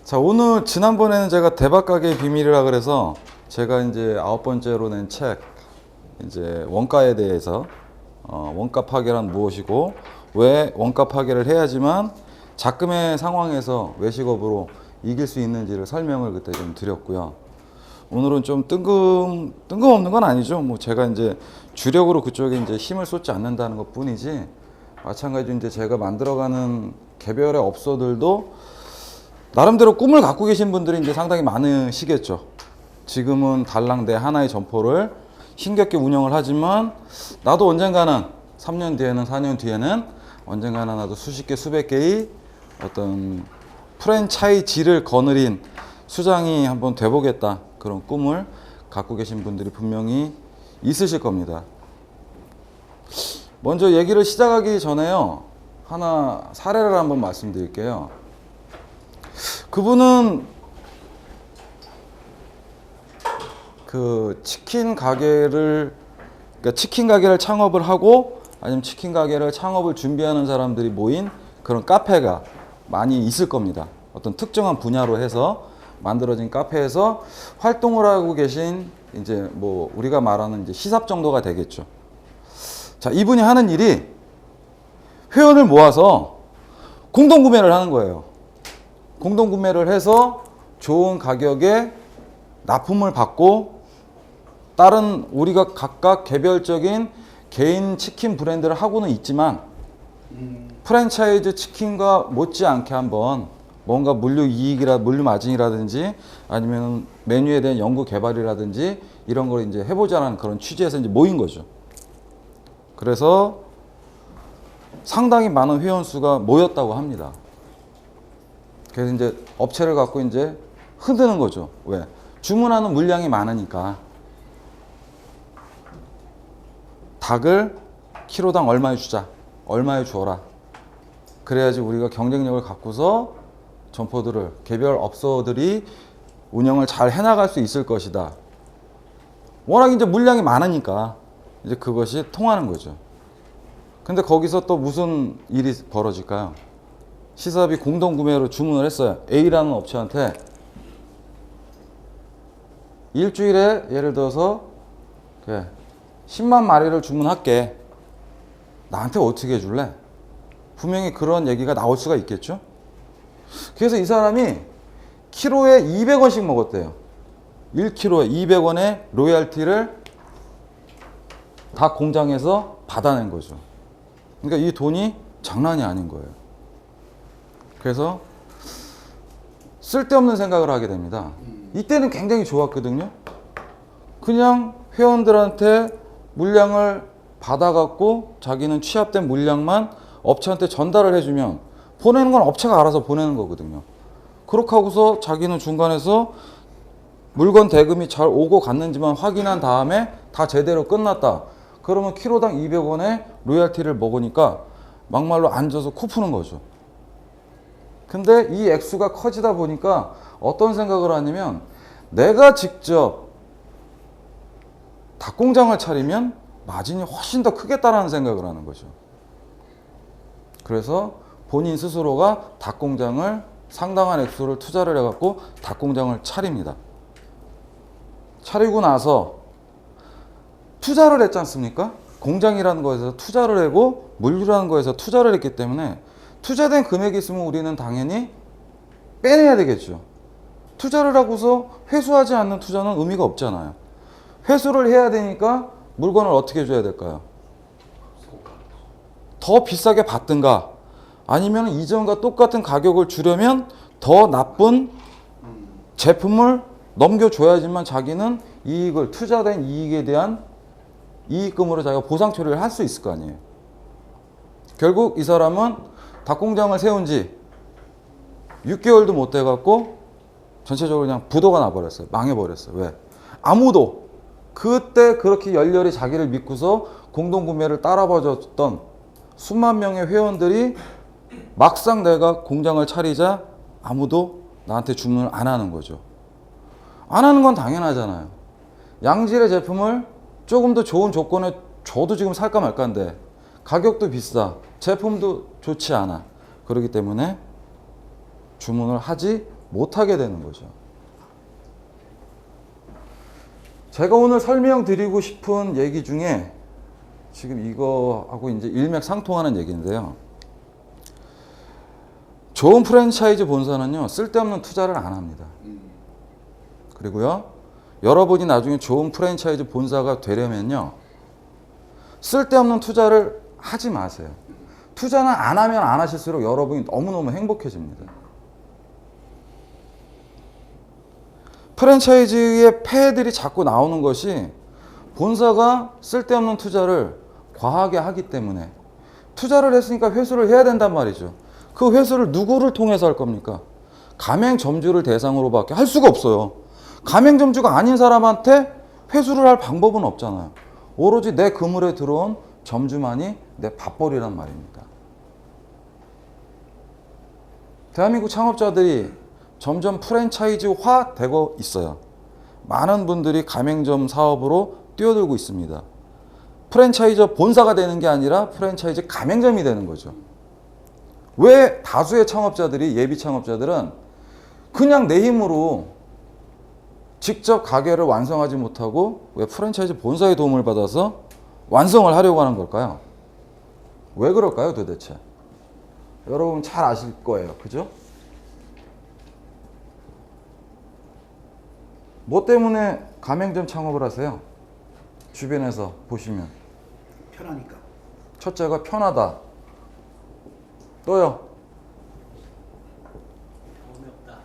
자, 오늘 지난번에는 제가 대박 가게의 비밀이라 그래서 제가 이제 9번째로 낸 책, 이제 원가에 대해서 원가 파괴란 무엇이고 왜 원가 파괴를 해야지만 작금의 상황에서 외식업으로 이길 수 있는지를 설명을 그때 좀 드렸고요. 오늘은 좀 뜬금없는 건 아니죠. 뭐 제가 이제 주력으로 그쪽에 이제 힘을 쏟지 않는다는 것 뿐이지, 마찬가지로 이제 제가 만들어가는 개별의 업소들도 나름대로 꿈을 갖고 계신 분들이 이제 상당히 많으시겠죠. 지금은 달랑대 하나의 점포를 힘겹게 운영을 하지만 나도 언젠가는 3년 뒤에는 4년 뒤에는 언젠가는 나도 수십 개 수백 개의 어떤 프랜차이즈를 거느린 수장이 한번 돼보겠다, 그런 꿈을 갖고 계신 분들이 분명히 있으실 겁니다. 먼저 얘기를 시작하기 전에요, 하나 사례를 한번 말씀드릴게요. 그분은 그 치킨 가게를 창업을 하고 아니면 치킨 가게를 창업을 준비하는 사람들이 모인 그런 카페가 많이 있을 겁니다. 어떤 특정한 분야로 해서 만들어진 카페에서 활동을 하고 계신, 이제 뭐 우리가 말하는 이제 시삽 정도가 되겠죠. 자, 이분이 하는 일이 회원을 모아서 공동 구매를 하는 거예요. 공동 구매를 해서 좋은 가격에 납품을 받고 다른 우리가 각각 개별적인 개인 치킨 브랜드를 하고는 있지만 프랜차이즈 치킨과 못지않게 한번 뭔가 물류 마진이라든지 아니면 메뉴에 대한 연구 개발이라든지 이런 걸 이제 해보자는 그런 취지에서 이제 모인 거죠. 그래서 상당히 많은 회원 수가 모였다고 합니다. 그래서 이제 업체를 갖고 이제 흔드는 거죠. 왜? 주문하는 물량이 많으니까 닭을 키로당 얼마에 주자, 얼마에 주어라. 그래야지 우리가 경쟁력을 갖고서 점포들을, 개별 업소들이 운영을 잘 해나갈 수 있을 것이다. 워낙 이제 물량이 많으니까 이제 그것이 통하는 거죠. 근데 거기서 또 무슨 일이 벌어질까요? 시삽이 공동 구매로 주문을 했어요. A라는 업체한테 일주일에 예를 들어서 10만 마리를 주문할게. 나한테 어떻게 해줄래? 분명히 그런 얘기가 나올 수가 있겠죠. 그래서 이 사람이 키로에 200원씩 먹었대요. 1kg에 200원의 로얄티를 닭 공장에서 받아낸 거죠. 그러니까 이 돈이 장난이 아닌 거예요. 그래서 쓸데없는 생각을 하게 됩니다. 이때는 굉장히 좋았거든요. 그냥 회원들한테 물량을 받아갖고 자기는 취합된 물량만 업체한테 전달을 해주면 보내는 건 업체가 알아서 보내는 거거든요. 그렇게 하고서 자기는 중간에서 물건 대금이 잘 오고 갔는지만 확인한 다음에 다 제대로 끝났다. 그러면 키로당 200원의 로얄티를 먹으니까 막말로 앉아서 코 푸는 거죠. 근데 이 액수가 커지다 보니까 어떤 생각을 하냐면, 내가 직접 닭공장을 차리면 마진이 훨씬 더 크겠다라는 생각을 하는 거죠. 그래서 본인 스스로가 닭공장을 상당한 액수를 투자를 해갖고 닭공장을 차립니다. 차리고 나서 투자를 했지 않습니까? 공장이라는 거에서 투자를 하고 물류라는 거에서 투자를 했기 때문에 투자된 금액이 있으면 우리는 당연히 빼내야 되겠죠. 투자를 하고서 회수하지 않는 투자는 의미가 없잖아요. 회수를 해야 되니까 물건을 어떻게 줘야 될까요? 더 비싸게 받든가 아니면 이전과 똑같은 가격을 주려면 더 나쁜 제품을 넘겨줘야지만 자기는 이익을, 투자된 이익에 대한 이익금으로 자기가 보상 처리를 할 수 있을 거 아니에요. 결국 이 사람은 닭공장을 세운 지 6개월도 못 돼갖고 전체적으로 그냥 부도가 나버렸어요. 망해버렸어요. 왜? 아무도 그때 그렇게 열렬히 자기를 믿고서 공동구매를 따라봐줬던 수만 명의 회원들이 막상 내가 공장을 차리자 아무도 나한테 주문을 안 하는 거죠. 안 하는 건 당연하잖아요. 양질의 제품을 조금 더 좋은 조건에 줘도 지금 살까 말까인데 가격도 비싸, 제품도 좋지 않아. 그렇기 때문에 주문을 하지 못하게 되는 거죠. 제가 오늘 설명드리고 싶은 얘기 중에 지금 이거하고 이제 일맥상통하는 얘기인데요. 좋은 프랜차이즈 본사는요, 쓸데없는 투자를 안 합니다. 그리고요, 여러분이 나중에 좋은 프랜차이즈 본사가 되려면요, 쓸데없는 투자를 하지 마세요. 투자는 안 하면 안 하실수록 여러분이 너무너무 행복해집니다. 프랜차이즈의 폐해들이 자꾸 나오는 것이 본사가 쓸데없는 투자를 과하게 하기 때문에, 투자를 했으니까 회수를 해야 된단 말이죠. 그 회수를 누구를 통해서 할 겁니까? 가맹점주를 대상으로밖에 할 수가 없어요. 가맹점주가 아닌 사람한테 회수를 할 방법은 없잖아요. 오로지 내 그물에 들어온 점주만이 내 밥벌이란 말입니다. 대한민국 창업자들이 점점 프랜차이즈화 되고 있어요. 많은 분들이 가맹점 사업으로 뛰어들고 있습니다. 프랜차이즈 본사가 되는 게 아니라 프랜차이즈 가맹점이 되는 거죠. 왜 다수의 창업자들이, 예비 창업자들은 그냥 내 힘으로 직접 가게를 완성하지 못하고 왜 프랜차이즈 본사의 도움을 받아서 완성을 하려고 하는 걸까요? 왜 그럴까요, 도대체? 여러분 잘 아실 거예요. 그죠? 뭐 때문에 가맹점 창업을 하세요? 주변에서 보시면. 편하니까. 첫째가 편하다. 또요? 경험이 없다.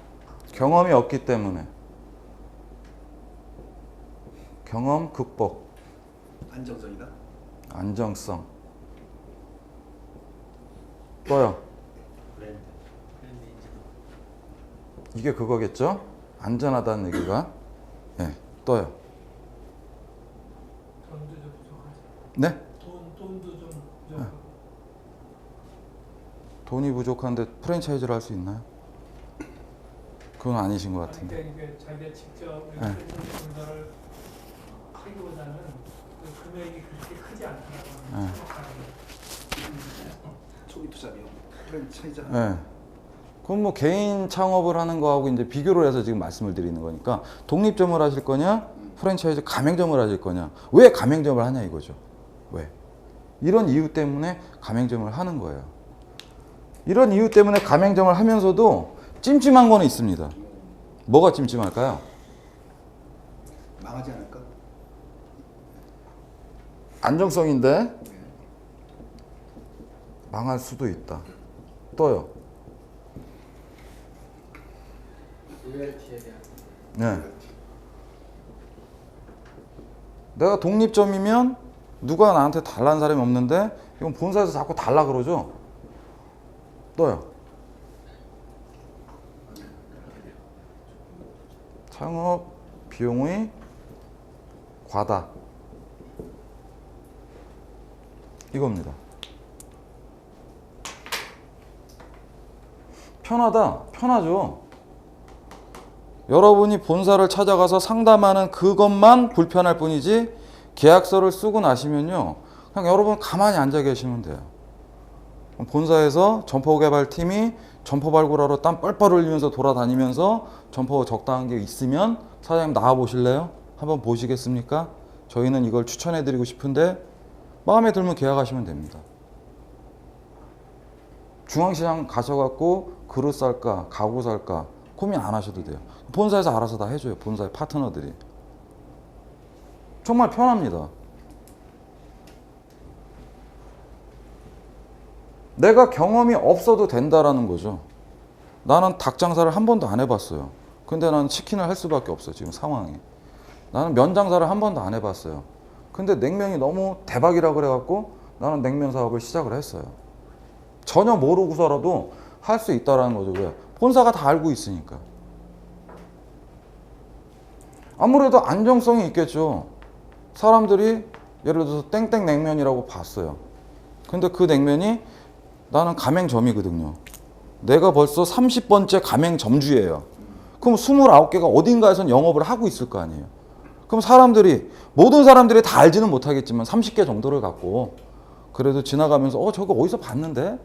경험이 없기 때문에. 경험 극복. 안정적이다. 안정성. 또요? 브랜드 인지도. 이게 그거겠죠? 안전하다는 얘기가. 예, 또요? 돈도 좀 부족하지. 네? 돈도 좀 부족하고. 돈이 부족한데 프랜차이즈를 할 수 있나요? 그건 아니신 것 같은데. 그러니까 이게 자기가 직접 네. 본사를 하기보다는 그 금액이 그렇게 크지 않더라고요. 네. 초기 투자비용. 프랜차이즈. 네. 그럼 뭐 개인 창업을 하는 거하고 이제 비교를 해서 지금 말씀을 드리는 거니까 독립점을 하실 거냐, 프랜차이즈 가맹점을 하실 거냐. 왜 가맹점을 하냐 이거죠. 왜? 이런 이유 때문에 가맹점을 하는 거예요. 이런 이유 때문에 가맹점을 하면서도 찜찜한 거는 있습니다. 뭐가 찜찜할까요? 망하지 않을까? 안정성인데 망할 수도 있다. 또요. 로열티에 대한. 네. 내가 독립점이면 누가 나한테 달라는 사람이 없는데 이건 본사에서 자꾸 달라 그러죠. 또요. 창업 비용의 과다. 이겁니다. 편하다. 편하죠. 여러분이 본사를 찾아가서 상담하는 그것만 불편할 뿐이지 계약서를 쓰고 나시면요, 그냥 여러분 가만히 앉아 계시면 돼요. 본사에서 점포개발팀이 점포 발굴하러 땀 뻘뻘 흘리면서 돌아다니면서 점포 적당한 게 있으면 사장님 나와 보실래요? 한번 보시겠습니까? 저희는 이걸 추천해 드리고 싶은데 마음에 들면 계약하시면 됩니다. 중앙시장 가셔갖고 그릇 살까 가구 살까 고민 안 하셔도 돼요. 본사에서 알아서 다 해줘요. 본사의 파트너들이. 정말 편합니다. 내가 경험이 없어도 된다라는 거죠. 나는 닭 장사를 한 번도 안 해봤어요. 근데 나는 치킨을 할 수밖에 없어요. 지금 상황이. 나는 면 장사를 한 번도 안 해봤어요. 근데 냉면이 너무 대박이라 그래갖고 나는 냉면 사업을 시작을 했어요. 전혀 모르고서라도 할 수 있다라는 거죠. 왜? 본사가 다 알고 있으니까. 아무래도 안정성이 있겠죠. 사람들이 예를 들어서 땡땡 냉면이라고 봤어요. 근데 그 냉면이 나는 가맹점이거든요. 내가 벌써 30번째 가맹점주예요. 그럼 29개가 어딘가에선 영업을 하고 있을 거 아니에요. 그럼 사람들이, 모든 사람들이 다 알지는 못하겠지만 30개 정도를 갖고 그래도 지나가면서 저거 어디서 봤는데?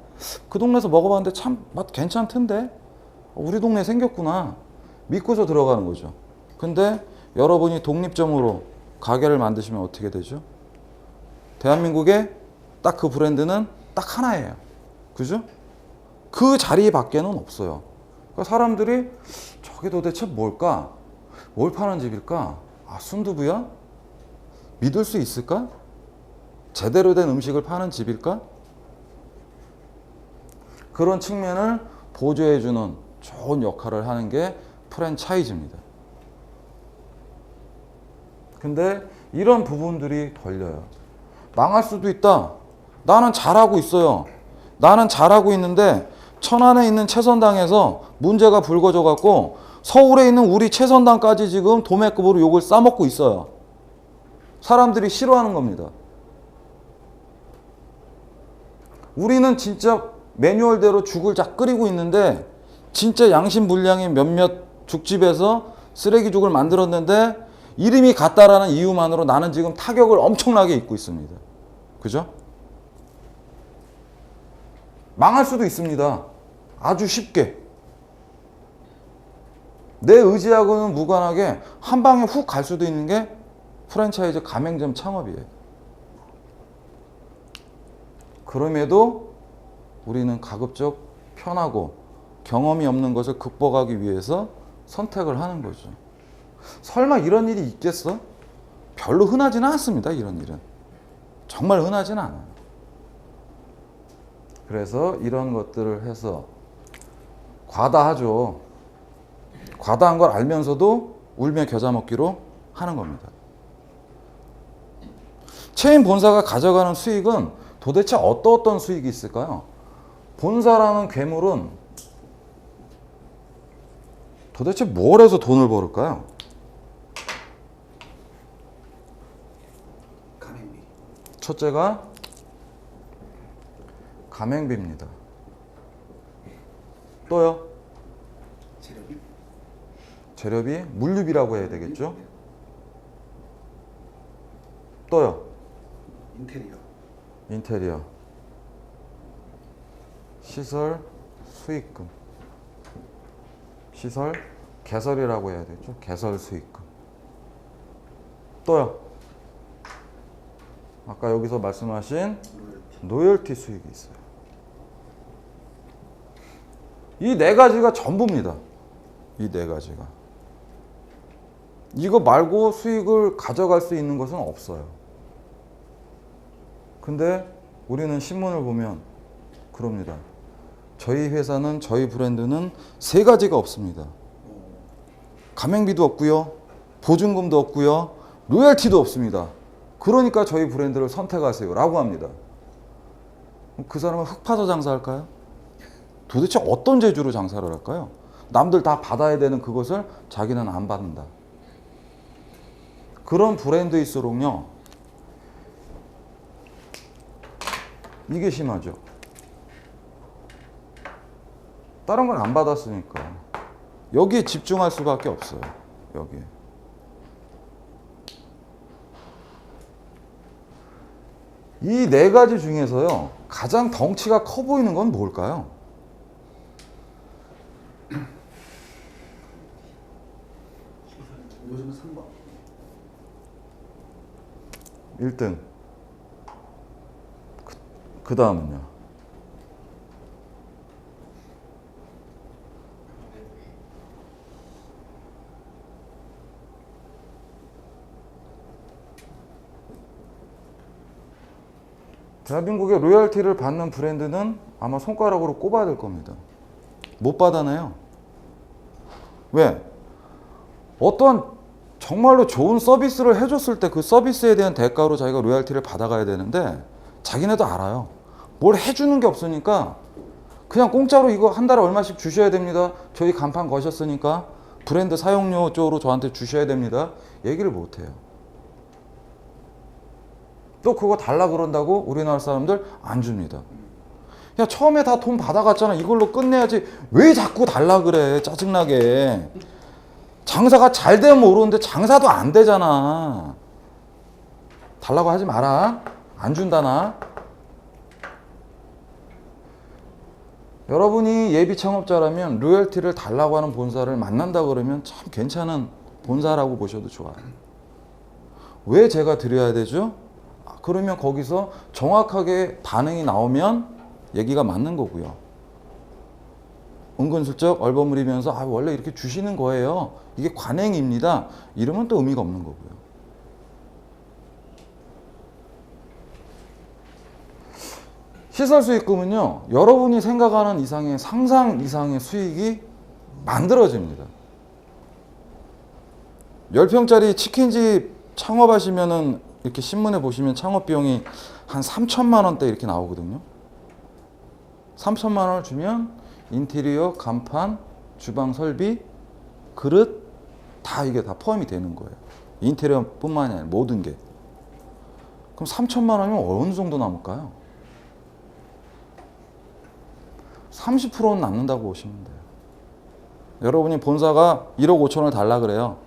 그 동네에서 먹어봤는데 참 맛 괜찮던데? 우리 동네 생겼구나 믿고서 들어가는 거죠. 근데 여러분이 독립점으로 가게를 만드시면 어떻게 되죠? 대한민국에 딱 그 브랜드는 딱 하나예요. 그죠? 그 자리 밖에는 없어요. 그러니까 사람들이 저게 도대체 뭘까? 뭘 파는 집일까? 아, 순두부야? 믿을 수 있을까? 제대로 된 음식을 파는 집일까? 그런 측면을 보조해주는 좋은 역할을 하는 게 프랜차이즈입니다. 근데 이런 부분들이 걸려요. 망할 수도 있다. 나는 잘하고 있어요. 나는 잘하고 있는데 천안에 있는 채선당에서 문제가 불거져 갖고 서울에 있는 우리 채선당까지 지금 도매급으로 욕을 싸먹고 있어요. 사람들이 싫어하는 겁니다. 우리는 진짜 매뉴얼대로 죽을 다 끓이고 있는데 진짜 양심불량인 몇몇 죽집에서 쓰레기죽을 만들었는데 이름이 같다라는 이유만으로 나는 지금 타격을 엄청나게 입고 있습니다. 그죠? 망할 수도 있습니다. 아주 쉽게. 내 의지하고는 무관하게 한 방에 훅 갈 수도 있는 게 프랜차이즈 가맹점 창업이에요. 그럼에도 우리는 가급적 편하고 경험이 없는 것을 극복하기 위해서 선택을 하는 거죠. 설마 이런 일이 있겠어? 별로 흔하지는 않습니다. 이런 일은. 정말 흔하지는 않아요. 그래서 이런 것들을 해서 과다하죠. 과다한 걸 알면서도 울며 겨자 먹기로 하는 겁니다. 체인 본사가 가져가는 수익은 도대체 어떤 수익이 있을까요? 본사라는 괴물은 도대체 뭘 해서 돈을 벌을까요? 가맹비. 첫째가 가맹비입니다. 또요? 재료비. 재료비, 물류비라고 해야 되겠죠? 또요? 인테리어. 인테리어, 시설, 수익금, 시설, 개설이라고 해야 되죠? 개설 수익금. 또요? 아까 여기서 말씀하신 노열티 수익이 있어요. 이 네 가지가 전부입니다. 이 네 가지가. 이거 말고 수익을 가져갈 수 있는 것은 없어요. 근데 우리는 신문을 보면 그럽니다. 저희 회사는, 저희 브랜드는 세 가지가 없습니다. 가맹비도 없고요, 보증금도 없고요, 로열티도 없습니다. 그러니까 저희 브랜드를 선택하세요 라고 합니다. 그 사람은 흙 파서 장사할까요? 도대체 어떤 재주로 장사를 할까요? 남들 다 받아야 되는 그것을 자기는 안 받는다. 그런 브랜드일수록요, 이게 심하죠. 다른 건 안 받았으니까 여기에 집중할 수밖에 없어요. 여기에. 이 네 가지 중에서요, 가장 덩치가 커 보이는 건 뭘까요? 요즘은 3번. 1등. 그 다음은요? 대한민국의 로열티를 받는 브랜드는 아마 손가락으로 꼽아야 될 겁니다. 못 받아내요. 왜? 어떤 정말로 좋은 서비스를 해줬을 때 그 서비스에 대한 대가로 자기가 로열티를 받아가야 되는데 자기네도 알아요. 뭘 해주는 게 없으니까 그냥 공짜로 이거 한 달에 얼마씩 주셔야 됩니다. 저희 간판 거셨으니까 브랜드 사용료 쪽으로 저한테 주셔야 됩니다. 얘기를 못 해요. 또 그거 달라 그런다고 우리나라 사람들 안 줍니다. 야, 처음에 다 돈 받아갔잖아. 이걸로 끝내야지. 왜 자꾸 달라 그래. 짜증나게. 장사가 잘 되면 모르는데 장사도 안 되잖아. 달라고 하지 마라. 안 준다 나. 여러분이 예비 창업자라면 로열티를 달라고 하는 본사를 만난다 그러면 참 괜찮은 본사라고 보셔도 좋아요. 왜 제가 드려야 되죠? 그러면 거기서 정확하게 반응이 나오면 얘기가 맞는 거고요. 은근슬쩍 얼버무리면서 원래 이렇게 주시는 거예요. 이게 관행입니다. 이러면 또 의미가 없는 거고요. 시설 수익금은요, 여러분이 생각하는 이상의 상상 이상의 수익이 만들어집니다. 10평짜리 치킨집 창업하시면은 이렇게 신문에 보시면 창업 비용이 한 3천만 원대 이렇게 나오거든요. 3천만 원을 주면 인테리어, 간판, 주방 설비, 그릇 다 이게 다 포함이 되는 거예요. 인테리어뿐만이 아니라 모든 게. 그럼 3천만 원이면 어느 정도 남을까요? 30%는 남는다고 보시면 돼요. 여러분이 본사가 1억 5천을 달라 그래요.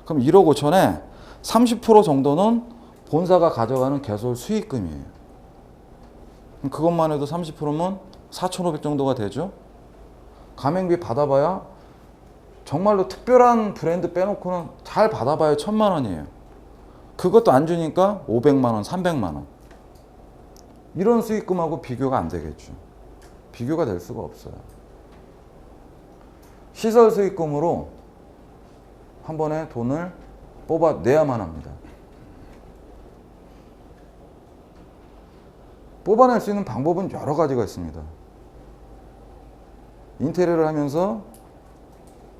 그럼 1억 5천에 30% 정도는 본사가 가져가는 개설 수익금이에요. 그것만 해도 30%면 4,500 정도가 되죠. 가맹비 받아봐야 정말로 특별한 브랜드 빼놓고는 잘 받아봐야 1,000만 원이에요. 그것도 안 주니까 500만 원, 300만 원. 이런 수익금하고 비교가 안 되겠죠. 비교가 될 수가 없어요. 시설 수익금으로 한 번에 돈을 뽑아내야만 합니다. 뽑아낼 수 있는 방법은 여러 가지가 있습니다. 인테리어를 하면서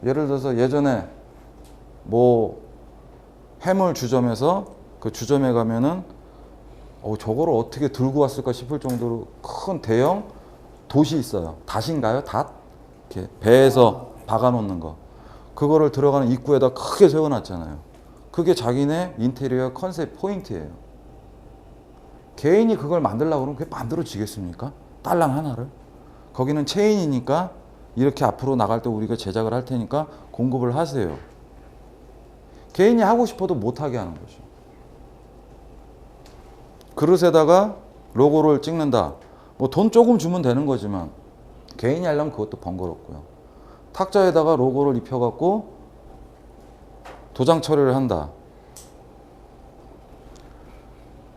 예를 들어서 예전에 뭐 해물 주점에서 그 주점에 가면은 저거를 어떻게 들고 왔을까 싶을 정도로 큰 대형 돛이 있어요. 닷인가요? 닷? 이렇게 배에서 박아놓는 거. 그거를 들어가는 입구에다 크게 세워놨잖아요. 그게 자기네 인테리어 컨셉 포인트예요. 개인이 그걸 만들려고 그러면 그게 만들어지겠습니까? 딸랑 하나를. 거기는 체인이니까 이렇게 앞으로 나갈 때 우리가 제작을 할 테니까 공급을 하세요. 개인이 하고 싶어도 못하게 하는 거죠. 그릇에다가 로고를 찍는다. 뭐 돈 조금 주면 되는 거지만 개인이 하려면 그것도 번거롭고요. 탁자에다가 로고를 입혀갖고 도장 처리를 한다.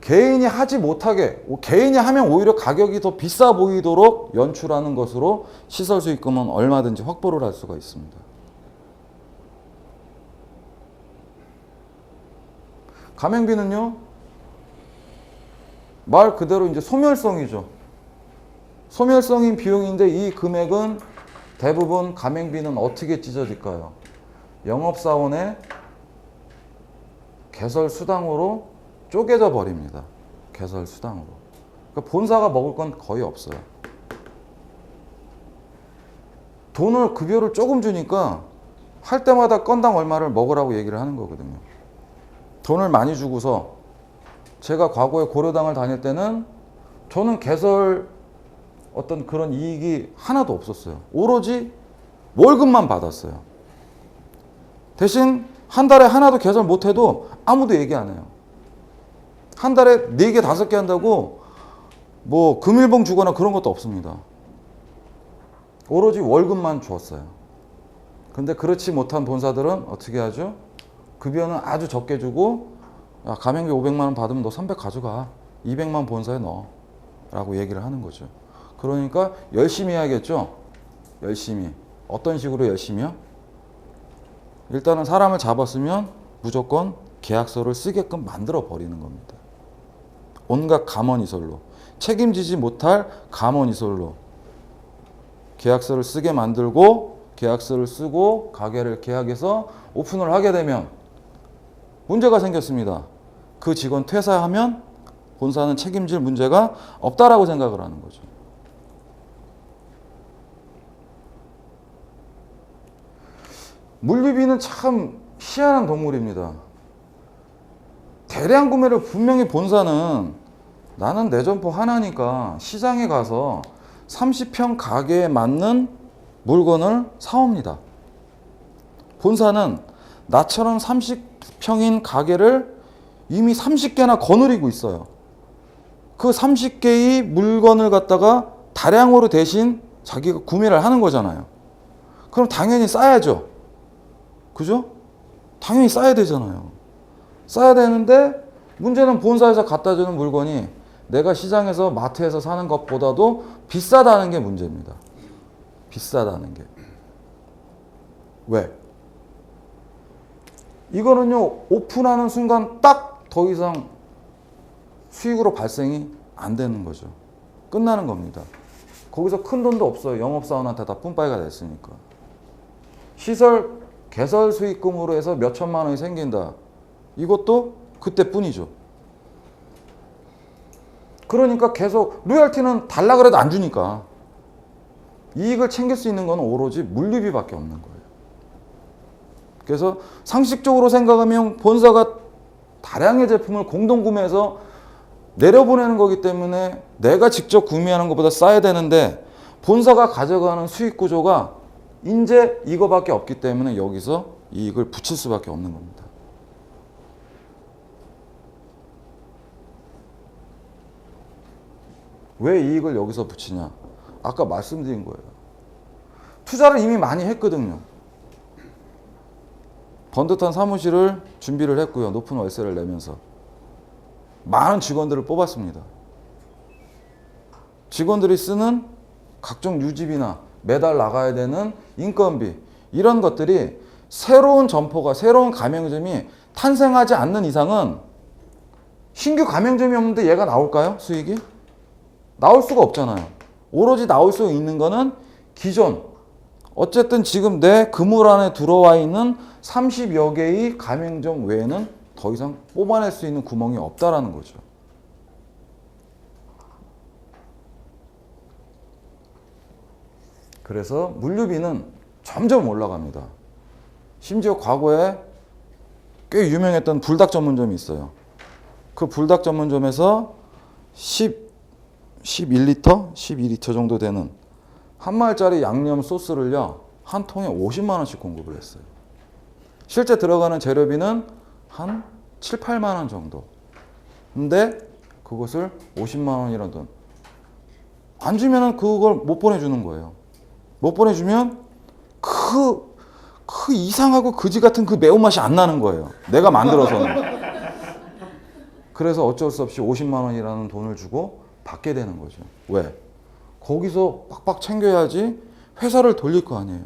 개인이 하지 못하게, 개인이 하면 오히려 가격이 더 비싸 보이도록 연출하는 것으로 시설 수익금은 얼마든지 확보를 할 수가 있습니다. 가맹비는요, 말 그대로 이제 소멸성이죠. 소멸성인 비용인데 이 금액은 대부분 가맹비는 어떻게 찢어질까요? 영업사원의 개설 수당으로 쪼개져 버립니다. 개설 수당으로. 그러니까 본사가 먹을 건 거의 없어요. 돈을 급여를 조금 주니까 할 때마다 건당 얼마를 먹으라고 얘기를 하는 거거든요. 돈을 많이 주고서 제가 과거에 고려당을 다닐 때는 저는 개설 어떤 그런 이익이 하나도 없었어요. 오로지 월급만 받았어요. 대신 한 달에 하나도 개설 못해도 아무도 얘기 안 해요. 한 달에 4개, 5개 한다고 뭐 금일봉 주거나 그런 것도 없습니다. 오로지 월급만 주었어요. 근데 그렇지 못한 본사들은 어떻게 하죠? 급여는 아주 적게 주고 가맹비 500만 원 받으면 너 300 가져가. 200만 원 본사에 넣어. 라고 얘기를 하는 거죠. 그러니까 열심히 해야겠죠? 열심히. 어떤 식으로 열심히요? 일단은 사람을 잡았으면 무조건 계약서를 쓰게끔 만들어 버리는 겁니다. 온갖 감언이설로. 책임지지 못할 감언이설로. 계약서를 쓰게 만들고 계약서를 쓰고 가게를 계약해서 오픈을 하게 되면 문제가 생겼습니다. 그 직원 퇴사하면 본사는 책임질 문제가 없다라고 생각을 하는 거죠. 물류비는 참 희한한 동물입니다. 대량 구매를 분명히 본사는 나는 내 점포 하나니까 시장에 가서 30평 가게에 맞는 물건을 사옵니다. 본사는 나처럼 30평인 가게를 이미 30개나 거느리고 있어요. 그 30개의 물건을 갖다가 다량으로 대신 자기가 구매를 하는 거잖아요. 그럼 당연히 싸야죠. 그죠? 당연히 싸야 되잖아요. 싸야 되는데 문제는 본사에서 갖다 주는 물건이 내가 시장에서 마트에서 사는 것보다도 비싸다는 게 문제입니다. 비싸다는 게. 왜? 이거는요, 오픈하는 순간 딱 더 이상 수익으로 발생이 안 되는 거죠. 끝나는 겁니다. 거기서 큰 돈도 없어요. 영업사원한테 다 뿜빠이가 됐으니까. 시설 개설 수익금으로 해서 몇 천만 원이 생긴다. 이것도 그때뿐이죠. 그러니까 계속 로열티는 달라 그래도 안 주니까 이익을 챙길 수 있는 건 오로지 물류비밖에 없는 거예요. 그래서 상식적으로 생각하면 본사가 다량의 제품을 공동 구매해서 내려보내는 거기 때문에 내가 직접 구매하는 것보다 싸야 되는데 본사가 가져가는 수익 구조가 이제 이거밖에 없기 때문에 여기서 이익을 붙일 수밖에 없는 겁니다. 왜 이익을 여기서 붙이냐? 아까 말씀드린 거예요. 투자를 이미 많이 했거든요. 번듯한 사무실을 준비를 했고요. 높은 월세를 내면서 많은 직원들을 뽑았습니다. 직원들이 쓰는 각종 유지비나 매달 나가야 되는 인건비 이런 것들이 새로운 점포가 새로운 가맹점이 탄생하지 않는 이상은 신규 가맹점이 없는데 얘가 나올까요? 수익이? 나올 수가 없잖아요. 오로지 나올 수 있는 거는 기존 어쨌든 지금 내 그물 안에 들어와 있는 30여 개의 가맹점 외에는 더 이상 뽑아낼 수 있는 구멍이 없다라는 거죠. 그래서 물류비는 점점 올라갑니다. 심지어 과거에 꽤 유명했던 불닭 전문점이 있어요. 그 불닭 전문점에서 11리터? 12리터 정도 되는 한 마리짜리 양념 소스를요, 한 통에 50만 원씩 공급을 했어요. 실제 들어가는 재료비는 한 7, 8만 원 정도. 근데 그것을 50만 원이라는 돈. 안 주면은 그걸 못 보내주는 거예요. 못 보내주면 그 이상하고 거지 같은 그 매운맛이 안 나는 거예요. 내가 만들어서는. 그래서 어쩔 수 없이 50만 원이라는 돈을 주고 받게 되는 거죠. 왜? 거기서 빡빡 챙겨야지 회사를 돌릴 거 아니에요.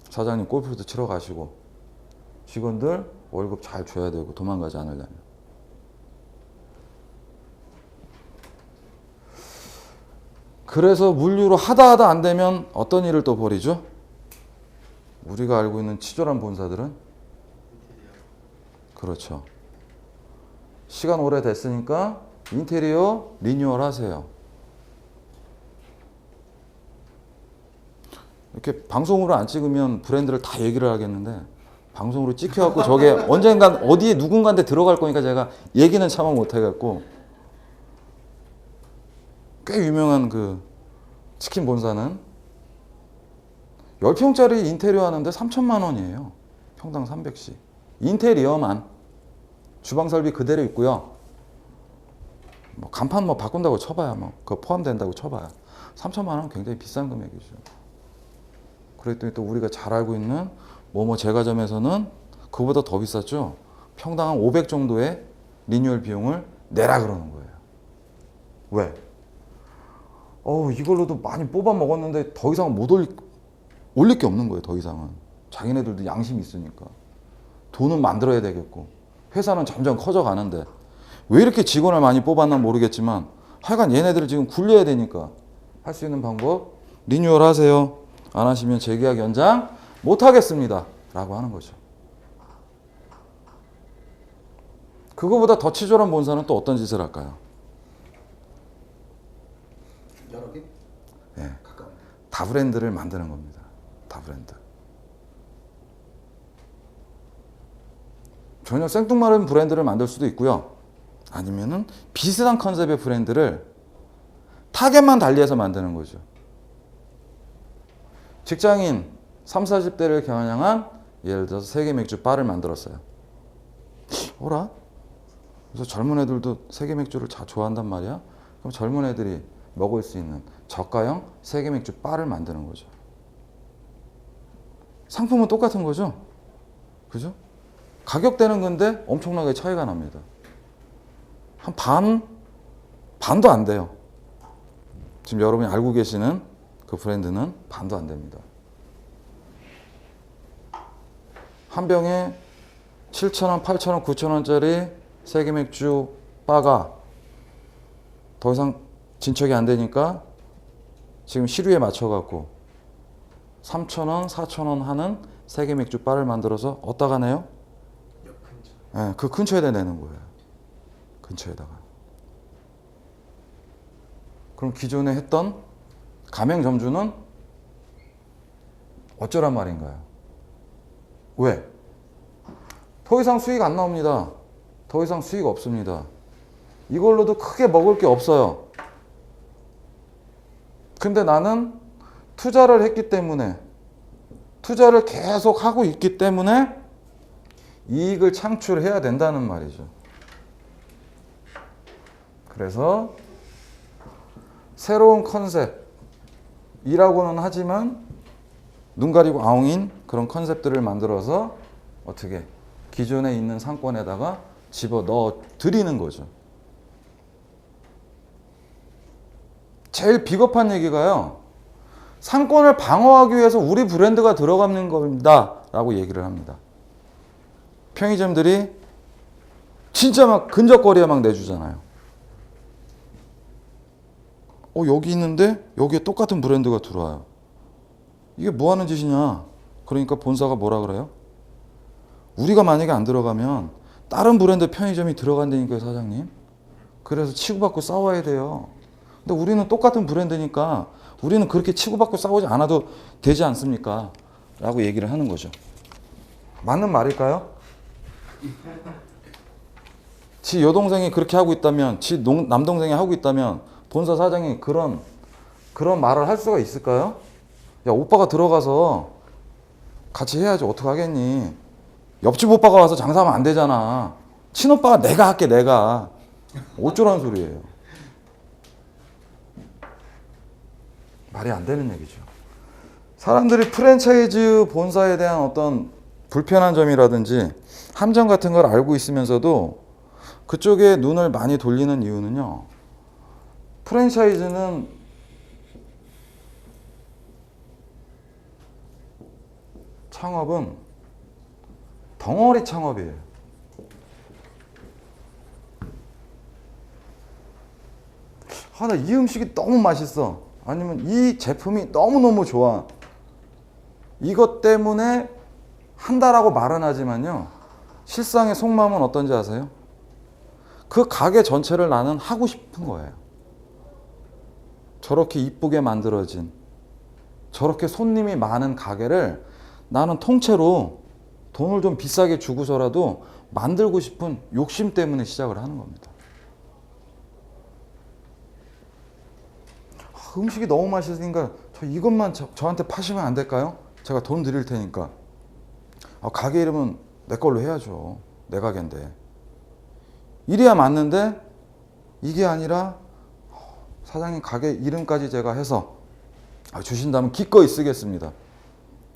사장님 골프도 치러 가시고 직원들 월급 잘 줘야 되고 도망가지 않으려면. 그래서 물류로 하다 안 되면 어떤 일을 또 벌이죠? 우리가 알고 있는 치졸한 본사들은 그렇죠. 시간 오래됐으니까 인테리어 리뉴얼 하세요. 이렇게 방송으로 안 찍으면 브랜드를 다 얘기를 하겠는데 방송으로 찍혀갖고 저게 언젠간 어디에 누군가한테 들어갈 거니까 제가 얘기는 차마 못해갖고 꽤 유명한 그 치킨 본사는 10평짜리 인테리어 하는데 3천만 원이에요. 평당 300씩. 인테리어만. 주방 설비 그대로 있고요. 뭐 간판 뭐 바꾼다고 쳐봐야 뭐 그거 포함된다고 쳐봐야 3천만 원은 굉장히 비싼 금액이죠. 그랬더니 또 우리가 잘 알고 있는 뭐뭐 제과점에서는 그거보다 더 비쌌죠. 평당 한 500 정도의 리뉴얼 비용을 내라 그러는 거예요. 왜? 이걸로도 많이 뽑아 먹었는데 더 이상 못 올릴 게 없는 거예요. 더 이상은. 자기네들도 양심이 있으니까. 돈은 만들어야 되겠고 회사는 점점 커져가는데 왜 이렇게 직원을 많이 뽑았나 모르겠지만 하여간 얘네들을 지금 굴려야 되니까 할 수 있는 방법 리뉴얼 하세요. 안 하시면 재계약 연장 못 하겠습니다. 라고 하는 거죠. 그거보다 더 치졸한 본사는 또 어떤 짓을 할까요? 여러 개? 예. 가까운데. 다 브랜드를 만드는 겁니다. 다 브랜드. 전혀 생뚱마른 브랜드를 만들 수도 있고요. 아니면은 비슷한 컨셉의 브랜드를 타겟만 달리해서 만드는 거죠. 직장인 30, 40대를 겨냥한 예를 들어서 세계 맥주 바를 만들었어요. 어라? 그래서 젊은 애들도 세계 맥주를 좋아한단 말이야. 그럼 젊은 애들이 먹을 수 있는 저가형 세계 맥주 바를 만드는 거죠. 상품은 똑같은 거죠. 그죠? 가격대는 근데 엄청나게 차이가 납니다. 한 반도 안 돼요. 지금 여러분이 알고 계시는 그 브랜드는 반도 안 됩니다. 한 병에 7,000원, 8,000원, 9,000원짜리 세계 맥주 바가 더 이상 진척이 안 되니까 지금 시류에 맞춰갖고 3,000원, 4,000원 하는 세계 맥주 바를 만들어서 어디다가 내요? 역 근처. 네, 그 근처에다 내는 거예요. 근처에다가. 그럼 기존에 했던 가맹점주는 어쩌란 말인가요? 왜? 더 이상 수익 안 나옵니다. 더 이상 수익 없습니다. 이걸로도 크게 먹을 게 없어요. 근데 나는 투자를 했기 때문에, 투자를 계속 하고 있기 때문에 이익을 창출해야 된다는 말이죠. 그래서 새로운 컨셉이라고는 하지만 눈 가리고 아웅인 그런 컨셉들을 만들어서 어떻게 기존에 있는 상권에다가 집어넣어 드리는 거죠. 제일 비겁한 얘기가요. 상권을 방어하기 위해서 우리 브랜드가 들어가는 겁니다 라고 얘기를 합니다. 편의점들이 진짜 막 근접거리에 막 내주잖아요. 여기 있는데 여기에 똑같은 브랜드가 들어와요. 이게 뭐 하는 짓이냐. 그러니까 본사가 뭐라 그래요? 우리가 만약에 안 들어가면 다른 브랜드 편의점이 들어간다니까요, 사장님. 그래서 치고받고 싸워야 돼요. 근데 우리는 똑같은 브랜드니까 우리는 그렇게 치고받고 싸우지 않아도 되지 않습니까? 라고 얘기를 하는 거죠. 맞는 말일까요? 지 여동생이 그렇게 하고 있다면, 지 남동생이 하고 있다면 본사 사장이 그런 말을 할 수가 있을까요? 야, 오빠가 들어가서 같이 해야지. 어떻게 하겠니? 옆집 오빠가 와서 장사하면 안 되잖아. 친오빠가 내가 할게, 내가. 어쩌라는 소리예요. 말이 안 되는 얘기죠. 사람들이 프랜차이즈 본사에 대한 어떤 불편한 점이라든지 함정 같은 걸 알고 있으면서도 그쪽에 눈을 많이 돌리는 이유는요. 프랜차이즈는 창업은 덩어리 창업이에요. 나 이 음식이 너무 맛있어. 아니면 이 제품이 너무너무 좋아. 이것 때문에 한다라고 말은 하지만요. 실상의 속마음은 어떤지 아세요? 그 가게 전체를 나는 하고 싶은 거예요. 저렇게 이쁘게 만들어진, 저렇게 손님이 많은 가게를 나는 통째로 돈을 좀 비싸게 주고서라도 만들고 싶은 욕심 때문에 시작을 하는 겁니다. 음식이 너무 맛있으니까 이것만 저한테 파시면 안 될까요? 제가 돈 드릴 테니까. 가게 이름은 내 걸로 해야죠. 내 가게인데. 이래야 맞는데 이게 아니라 사장님 가게 이름까지 제가 해서 주신다면 기꺼이 쓰겠습니다.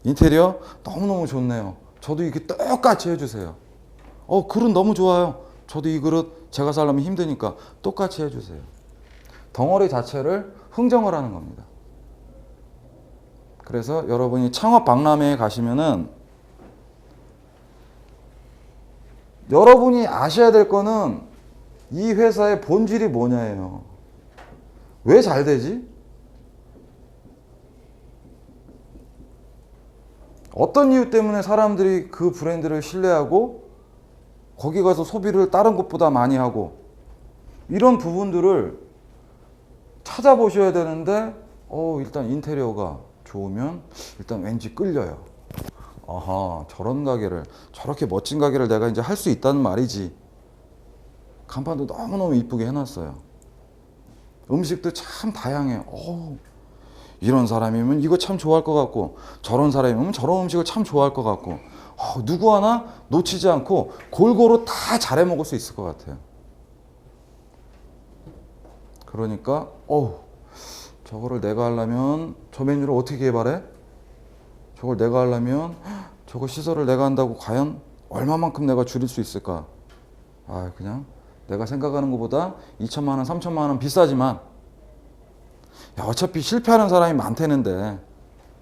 인테리어 너무너무 좋네요. 저도 이렇게 똑같이 해주세요. 그릇 너무 좋아요. 저도 이 그릇 제가 살려면 힘드니까 똑같이 해주세요. 덩어리 자체를 흥정을 하는 겁니다. 그래서 여러분이 창업 박람회에 가시면은 여러분이 아셔야 될 거는 이 회사의 본질이 뭐냐예요. 왜 잘 되지? 어떤 이유 때문에 사람들이 그 브랜드를 신뢰하고 거기 가서 소비를 다른 곳보다 많이 하고, 이런 부분들을 찾아보셔야 되는데 일단 인테리어가 좋으면 일단 왠지 끌려요. 아하, 저런 가게를, 저렇게 멋진 가게를 내가 이제 할 수 있다는 말이지. 간판도 너무너무 이쁘게 해놨어요. 음식도 참 다양해. 이런 사람이면 이거 참 좋아할 것 같고, 저런 사람이면 저런 음식을 참 좋아할 것 같고, 누구 하나 놓치지 않고 골고루 다 잘해 먹을 수 있을 것 같아요. 그러니까 저거를 내가 하려면 저 메뉴를 어떻게 개발해? 저걸 내가 하려면 저거 시설을 내가 한다고 과연 얼마만큼 내가 줄일 수 있을까? 아, 그냥 내가 생각하는 것보다 2천만 원, 3천만 원 비싸지만 야, 어차피 실패하는 사람이 많다는데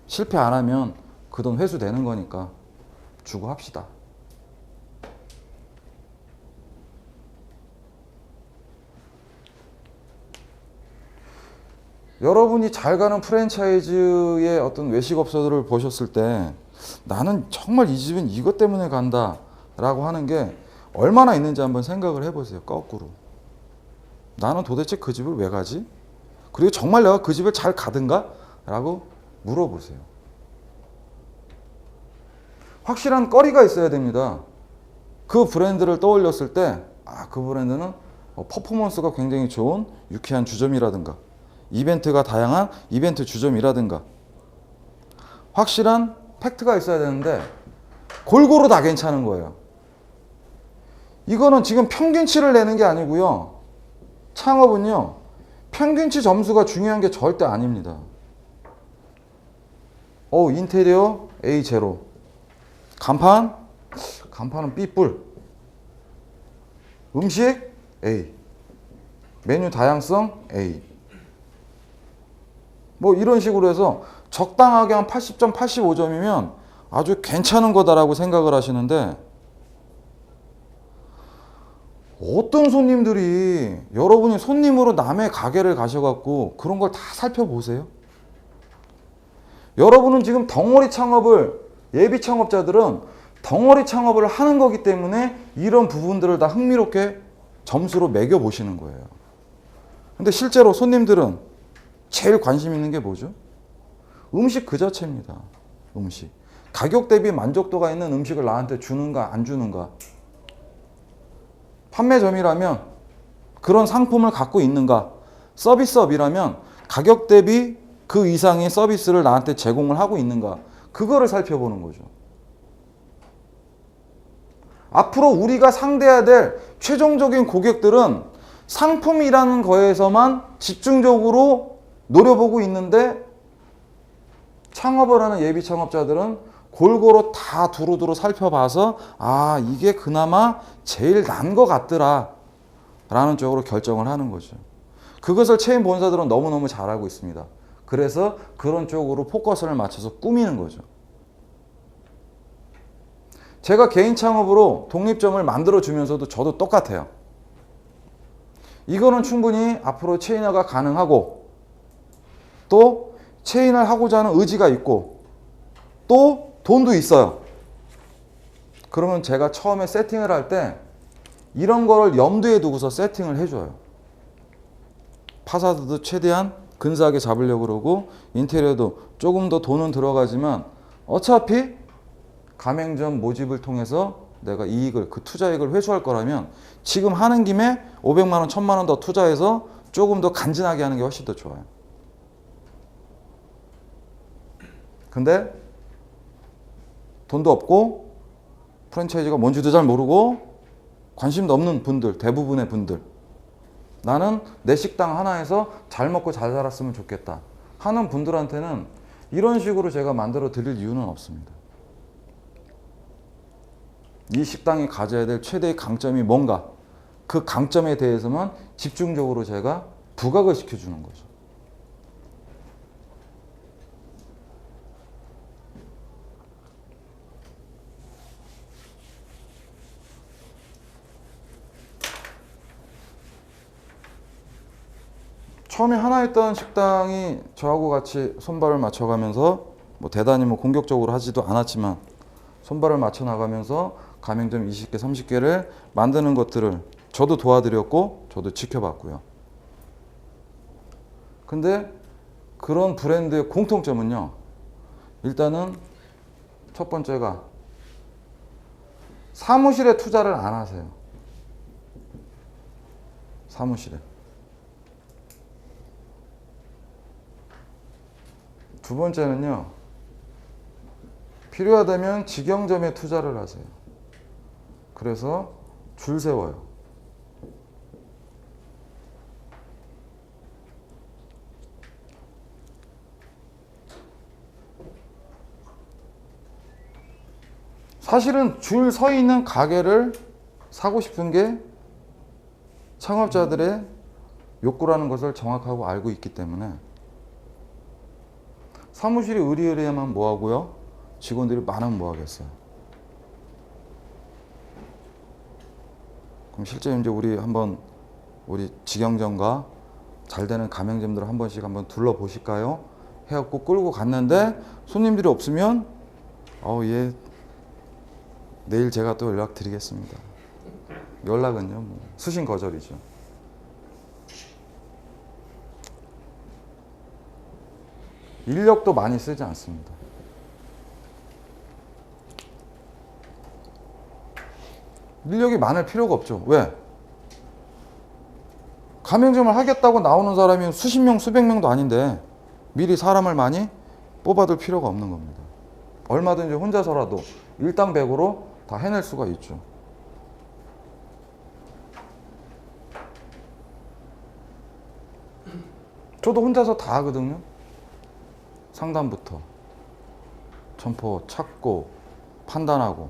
실패 안 하면 그 돈 회수되는 거니까 주고 합시다. 여러분이 잘 가는 프랜차이즈의 어떤 외식업소들을 보셨을 때 나는 정말 이 집은 이것 때문에 간다 라고 하는 게 얼마나 있는지 한번 생각을 해보세요. 거꾸로. 나는 도대체 그 집을 왜 가지? 그리고 정말 내가 그 집을 잘 가든가? 라고 물어보세요. 확실한 거리가 있어야 됩니다. 그 브랜드를 떠올렸을 때 그 브랜드는 퍼포먼스가 굉장히 좋은 유쾌한 주점이라든가 이벤트가 다양한 이벤트 주점이라든가 확실한 팩트가 있어야 되는데 골고루 다 괜찮은 거예요. 이거는 지금 평균치를 내는 게 아니고요. 창업은요. 평균치 점수가 중요한 게 절대 아닙니다. 인테리어 A0. 간판은 B뿔. 음식 A. 메뉴 다양성 A. 뭐 이런 식으로 해서 적당하게 한 80점, 85점이면 아주 괜찮은 거다라고 생각을 하시는데 어떤 손님들이 여러분이 손님으로 남의 가게를 가셔갖고 그런 걸 다 살펴보세요? 여러분은 지금 덩어리 창업을 예비 창업자들은 덩어리 창업을 하는 거기 때문에 이런 부분들을 다 흥미롭게 점수로 매겨 보시는 거예요. 근데 실제로 손님들은 제일 관심 있는 게 뭐죠? 음식 그 자체입니다. 음식. 가격 대비 만족도가 있는 음식을 나한테 주는가 안 주는가. 판매점이라면 그런 상품을 갖고 있는가. 서비스업이라면 가격 대비 그 이상의 서비스를 나한테 제공을 하고 있는가. 그거를 살펴보는 거죠. 앞으로 우리가 상대해야 될 최종적인 고객들은 상품이라는 거에서만 집중적으로 노려보고 있는데 창업을 하는 예비 창업자들은 골고루 다 두루두루 살펴봐서 이게 그나마 제일 난 것 같더라 라는 쪽으로 결정을 하는 거죠. 그것을 체인 본사들은 너무너무 잘하고 있습니다. 그래서 그런 쪽으로 포커스를 맞춰서 꾸미는 거죠. 제가 개인 창업으로 독립점을 만들어 주면서도 저도 똑같아요. 이거는 충분히 앞으로 체인화가 가능하고 또 체인을 하고자 하는 의지가 있고 또 돈도 있어요. 그러면 제가 처음에 세팅을 할 때 이런 거를 염두에 두고서 세팅을 해줘요. 파사드도 최대한 근사하게 잡으려고 그러고 인테리어도 조금 더 돈은 들어가지만 어차피 가맹점 모집을 통해서 내가 이익을 그 투자액을 회수할 거라면 지금 하는 김에 500만 원, 1000만 원 더 투자해서 조금 더 간지나게 하는 게 훨씬 더 좋아요. 근데 돈도 없고 프랜차이즈가 뭔지도 잘 모르고 관심도 없는 분들, 대부분의 분들, 나는 내 식당 하나에서 잘 먹고 잘 살았으면 좋겠다 하는 분들한테는 이런 식으로 제가 만들어 드릴 이유는 없습니다. 이 식당이 가져야 될 최대의 강점이 뭔가, 그 강점에 대해서만 집중적으로 제가 부각을 시켜주는 거죠. 처음에 하나 있던 식당이 저하고 같이 손발을 맞춰가면서 뭐 대단히 뭐 공격적으로 하지도 않았지만 손발을 맞춰 나가면서 가맹점 20개, 30개를 만드는 것들을 저도 도와드렸고 저도 지켜봤고요. 근데 그런 브랜드의 공통점은요. 일단은 첫 번째가 사무실에 투자를 안 하세요. 사무실에. 두 번째는요. 필요하다면 직영점에 투자를 하세요. 그래서 줄 세워요. 사실은 줄 서 있는 가게를 사고 싶은 게 창업자들의 욕구라는 것을 정확하고 알고 있기 때문에 사무실이 의리의리하면 뭐하고요? 직원들이 많으면 뭐하겠어요? 그럼 실제 이제 우리 직영점과 잘 되는 가맹점들을 한 번씩 한번 둘러보실까요? 해갖고 끌고 갔는데 손님들이 없으면 얘 내일 제가 또 연락드리겠습니다. 연락은요, 뭐 수신 거절이죠. 인력도 많이 쓰지 않습니다. 인력이 많을 필요가 없죠. 왜? 가맹점을 하겠다고 나오는 사람이 수십 명, 수백 명도 아닌데 미리 사람을 많이 뽑아둘 필요가 없는 겁니다. 얼마든지 혼자서라도 일당백으로 다 해낼 수가 있죠. 저도 혼자서 다 하거든요. 상담부터 점포 찾고 판단하고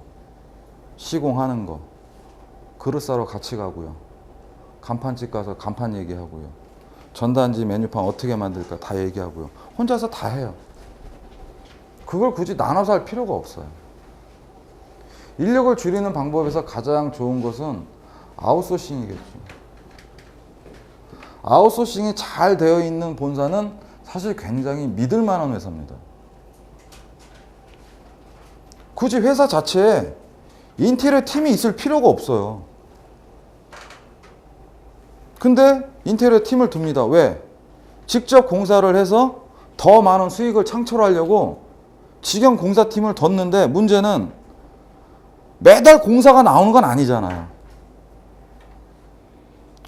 시공하는 거, 그릇 사러 같이 가고요. 간판집 가서 간판 얘기하고요. 전단지 메뉴판 어떻게 만들까 다 얘기하고요. 혼자서 다 해요. 그걸 굳이 나눠서 할 필요가 없어요. 인력을 줄이는 방법에서 가장 좋은 것은 아웃소싱이겠죠. 아웃소싱이 잘 되어 있는 본사는 사실 굉장히 믿을 만한 회사입니다. 굳이 회사 자체에 인테리어 팀이 있을 필요가 없어요. 근데 인테리어 팀을 둡니다. 왜? 직접 공사를 해서 더 많은 수익을 창출하려고 직영 공사팀을 뒀는데 문제는 매달 공사가 나오는 건 아니잖아요.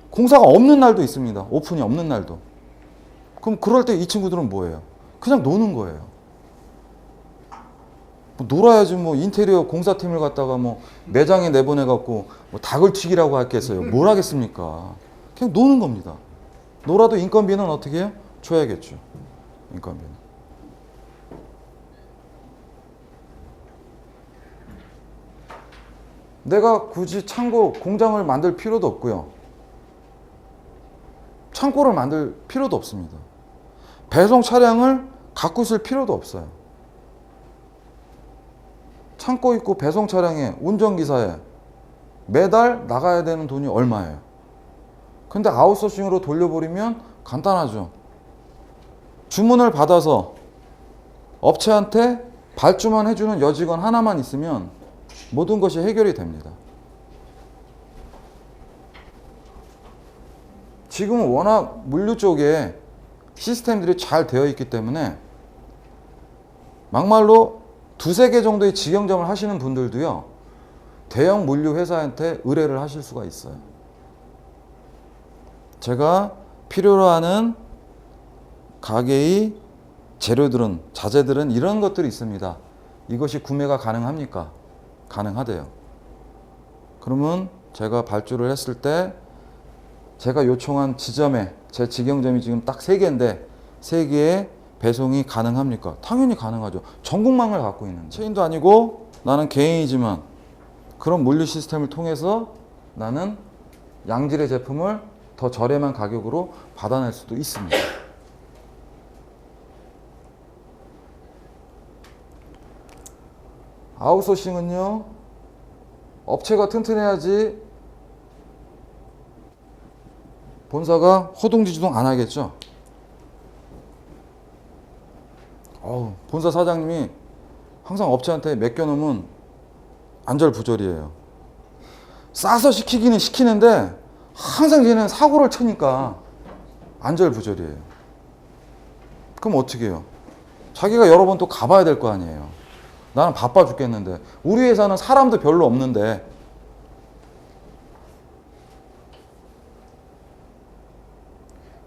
공사가 없는 날도 있습니다. 오픈이 없는 날도. 그럼 그럴 때 이 친구들은 뭐예요? 그냥 노는 거예요. 뭐 놀아야지 뭐 인테리어 공사팀을 갖다가 뭐 매장에 내보내갖고 뭐 닭을 튀기라고 하겠어요. 뭘 하겠습니까? 그냥 노는 겁니다. 놀아도 인건비는 어떻게 해요? 줘야겠죠. 인건비는. 내가 굳이 창고, 공장을 만들 필요도 없고요. 창고를 만들 필요도 없습니다. 배송 차량을 갖고 있을 필요도 없어요. 창고 있고 배송 차량에 운전기사에 매달 나가야 되는 돈이 얼마예요? 근데 아웃소싱으로 돌려버리면 간단하죠. 주문을 받아서 업체한테 발주만 해주는 여직원 하나만 있으면 모든 것이 해결이 됩니다. 지금은 워낙 물류 쪽에 시스템들이 잘 되어 있기 때문에 막말로 두세 개 정도의 직영점을 하시는 분들도요, 대형 물류 회사한테 의뢰를 하실 수가 있어요. 제가 필요로 하는 가게의 재료들은, 자재들은 이런 것들이 있습니다. 이것이 구매가 가능합니까? 가능하대요. 그러면 제가 발주를 했을 때 제가 요청한 지점에, 제 직영점이 지금 딱 3개인데 3개의 배송이 가능합니까? 당연히 가능하죠. 전국망을 갖고 있는 체인도 아니고 나는 개인이지만 그런 물류 시스템을 통해서 나는 양질의 제품을 더 저렴한 가격으로 받아낼 수도 있습니다. 아웃소싱은요, 업체가 튼튼해야지 본사가 허둥지둥 안 하겠죠. 본사 사장님이 항상 업체한테 맡겨놓으면 안절부절이에요. 싸서 시키기는 시키는데 항상 얘는 사고를 치니까 안절부절이에요. 그럼 어떻게 해요? 자기가 여러 번 또 가봐야 될 거 아니에요. 나는 바빠 죽겠는데. 우리 회사는 사람도 별로 없는데.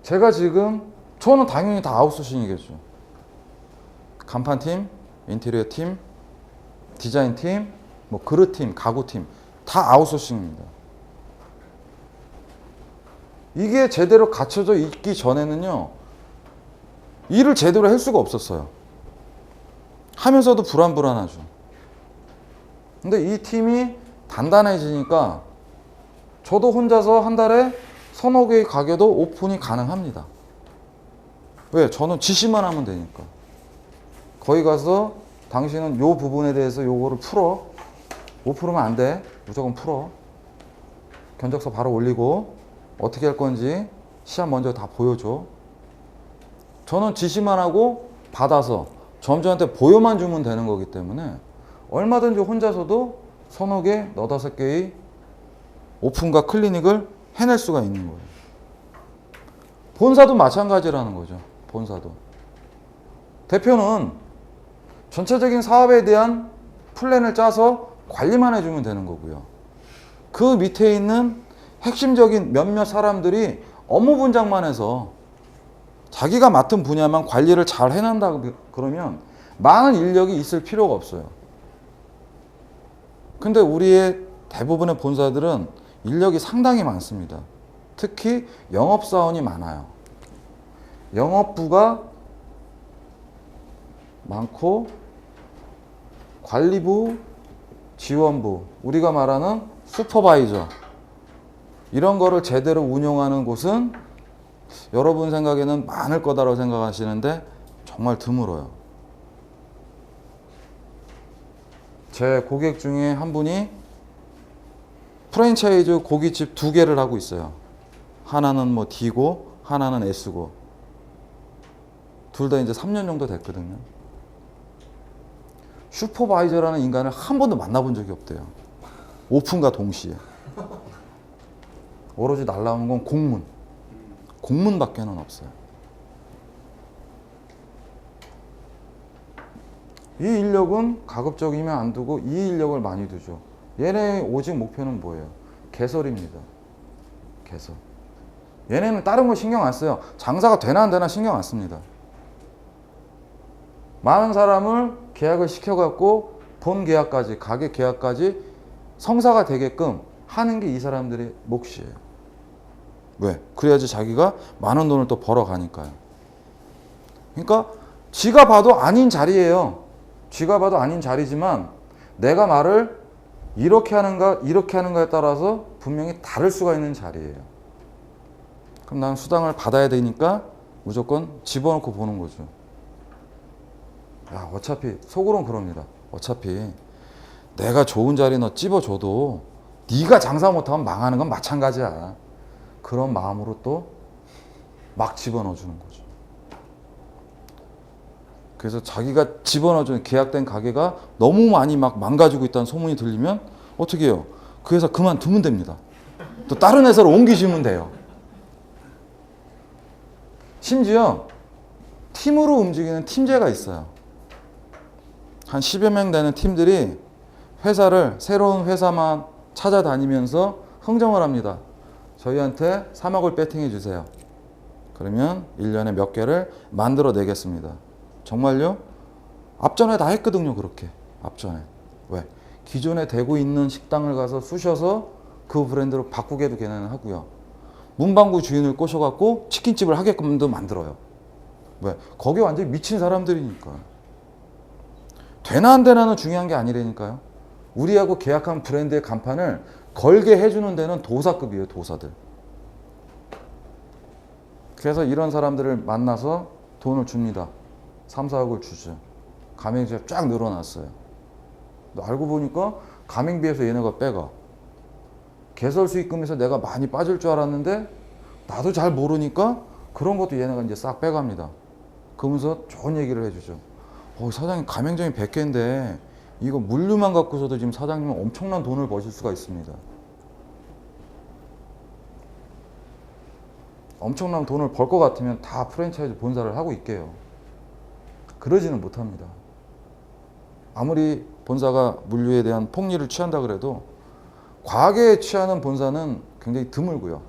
제가 지금, 저는 당연히 다 아웃소싱이겠죠. 간판팀, 인테리어 팀, 디자인 팀, 뭐 그릇팀, 가구팀 다 아웃소싱입니다. 이게 제대로 갖춰져 있기 전에는요, 일을 제대로 할 수가 없었어요. 하면서도 불안불안하죠. 근데 이 팀이 단단해지니까 저도 혼자서 한 달에 서너 개의 가게도 오픈이 가능합니다. 왜? 저는 지시만 하면 되니까. 거기 가서 당신은 요 부분에 대해서 요거를 풀어. 못 풀으면 안 돼. 무조건 풀어. 견적서 바로 올리고 어떻게 할 건지 시합 먼저 다 보여줘. 저는 지시만 하고 받아서 점주한테 보여만 주면 되는 거기 때문에 얼마든지 혼자서도 서너 개, 너다섯 개의 오픈과 클리닉을 해낼 수가 있는 거예요. 본사도 마찬가지라는 거죠. 본사도. 대표는 전체적인 사업에 대한 플랜을 짜서 관리만 해주면 되는 거고요. 그 밑에 있는 핵심적인 몇몇 사람들이 업무 분장만 해서 자기가 맡은 분야만 관리를 잘 해낸다 그러면 많은 인력이 있을 필요가 없어요. 근데 우리의 대부분의 본사들은 인력이 상당히 많습니다. 특히 영업사원이 많아요. 영업부가 많고 관리부, 지원부, 우리가 말하는 슈퍼바이저 이런 거를 제대로 운영하는 곳은 여러분 생각에는 많을 거다라고 생각하시는데 정말 드물어요. 제 고객 중에 한 분이 프랜차이즈 고깃집 2개를 하고 있어요. 하나는 뭐 D고 하나는 S고 둘 다 이제 3년 정도 됐거든요. 슈퍼바이저라는 인간을 한 번도 만나본 적이 없대요. 오픈과 동시에. 오로지 날라오는 건 공문. 공문밖에는 없어요. 이 인력은 가급적이면 안 두고 이 인력을 많이 두죠. 얘네 오직 목표는 뭐예요? 개설입니다. 개설. 얘네는 다른 거 신경 안 써요. 장사가 되나 안 되나 신경 안 씁니다. 많은 사람을 계약을 시켜갖고 본 계약까지, 가게 계약까지 성사가 되게끔 하는 게 이 사람들의 몫이에요. 왜? 그래야지 자기가 많은 돈을 또 벌어가니까요. 그러니까 지가 봐도 아닌 자리예요. 지가 봐도 아닌 자리지만 내가 말을 이렇게 하는가 이렇게 하는가에 따라서 분명히 다를 수가 있는 자리예요. 그럼 나는 수당을 받아야 되니까 무조건 집어넣고 보는 거죠. 야, 어차피 속으로는 그럽니다. 어차피 내가 좋은 자리 너 찝어줘도 네가 장사 못하면 망하는 건 마찬가지야. 그런 마음으로 또 막 집어넣어주는 거죠. 그래서 자기가 집어넣어주는 계약된 가게가 너무 많이 막 망가지고 있다는 소문이 들리면 어떻게 해요? 그 회사 그만두면 됩니다. 또 다른 회사로 옮기시면 돼요. 심지어 팀으로 움직이는 팀제가 있어요. 한 10여 명 되는 팀들이 회사를 새로운 회사만 찾아다니면서 흥정을 합니다. 저희한테 3억을 배팅해 주세요. 그러면 1년에 몇 개를 만들어 내겠습니다. 정말요? 앞전에 다 했거든요. 그렇게 앞전에. 왜? 기존에 되고 있는 식당을 가서 쑤셔서 그 브랜드로 바꾸게도 걔네는 하고요. 문방구 주인을 꼬셔갖고 치킨집을 하게끔도 만들어요. 왜? 거기 완전히 미친 사람들이니까. 되나 안 되나는 중요한 게 아니라니까요. 우리하고 계약한 브랜드의 간판을 걸게 해주는 데는 도사급이에요. 도사들. 그래서 이런 사람들을 만나서 돈을 줍니다. 3, 4억을 주죠. 가맹비가 쫙 늘어났어요. 알고 보니까 가맹비에서 얘네가 빼가. 개설 수익금에서 내가 많이 빠질 줄 알았는데 나도 잘 모르니까 그런 것도 얘네가 이제 싹 빼갑니다. 그러면서 좋은 얘기를 해주죠. 사장님 가맹점이 100개인데 이거 물류만 갖고서도 지금 사장님은 엄청난 돈을 버실 수가 있습니다. 엄청난 돈을 벌 것 같으면 다 프랜차이즈 본사를 하고 있게요. 그러지는 못합니다. 아무리 본사가 물류에 대한 폭리를 취한다 그래도 과하게 취하는 본사는 굉장히 드물고요.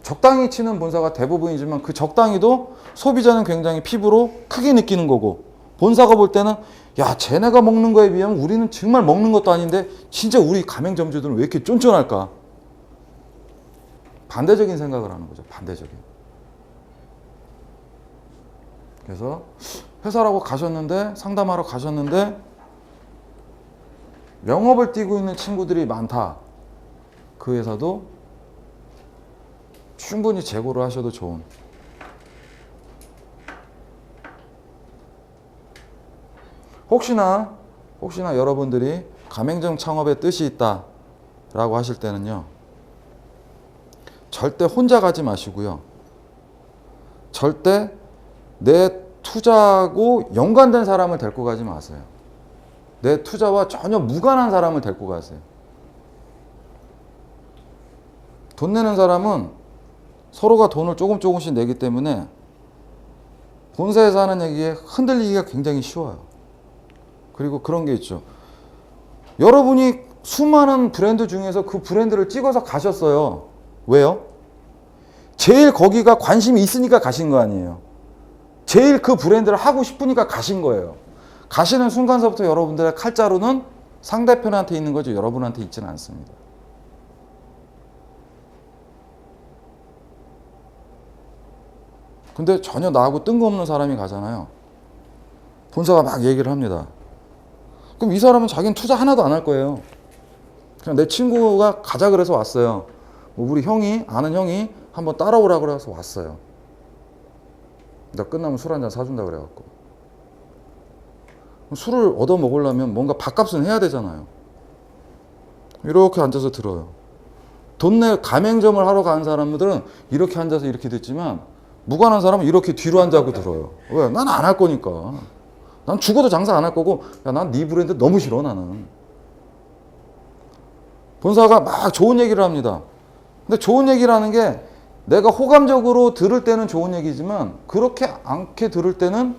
적당히 치는 본사가 대부분이지만 그 적당히도 소비자는 굉장히 피부로 크게 느끼는 거고 본사가 볼 때는 야 쟤네가 먹는 거에 비하면 우리는 정말 먹는 것도 아닌데 진짜 우리 가맹점주들은 왜 이렇게 쫀쫀할까? 반대적인 생각을 하는 거죠. 반대적인. 그래서 회사라고 가셨는데 상담하러 가셨는데 영업을 뛰고 있는 친구들이 많다. 그 회사도 충분히 재고를 하셔도 좋은. 혹시나 여러분들이 가맹점 창업에 뜻이 있다라고 하실 때는요, 절대 혼자 가지 마시고요, 절대 내 투자하고 연관된 사람을 데리고 가지 마세요. 내 투자와 전혀 무관한 사람을 데리고 가세요. 돈 내는 사람은 서로가 돈을 조금씩 내기 때문에 본사에서 하는 얘기에 흔들리기가 굉장히 쉬워요. 그리고 그런 게 있죠. 여러분이 수많은 브랜드 중에서 그 브랜드를 찍어서 가셨어요. 왜요? 제일 거기가 관심이 있으니까 가신 거 아니에요. 제일 그 브랜드를 하고 싶으니까 가신 거예요. 가시는 순간서부터 여러분들의 칼자루는 상대편한테 있는 거죠. 여러분한테 있지는 않습니다. 근데 전혀 나하고 뜬금없는 사람이 가잖아요. 본사가 막 얘기를 합니다. 그럼 이 사람은 자기는 투자 하나도 안 할 거예요. 그냥 내 친구가 가자 그래서 왔어요. 뭐 우리 아는 형이 한번 따라오라 그래서 왔어요. 나 끝나면 술 한잔 사준다 그래갖고. 술을 얻어 먹으려면 뭔가 밥값은 해야 되잖아요. 이렇게 앉아서 들어요. 돈내 가맹점을 하러 가는 사람들은 이렇게 앉아서 이렇게 듣지만, 무관한 사람은 이렇게 뒤로 앉아고 들어요. 왜? 난 안 할 거니까. 난 죽어도 장사 안 할 거고, 야, 난 네 브랜드 너무 싫어, 나는. 본사가 막 좋은 얘기를 합니다. 근데 좋은 얘기를 하는 게 내가 호감적으로 들을 때는 좋은 얘기지만, 그렇게 않게 들을 때는,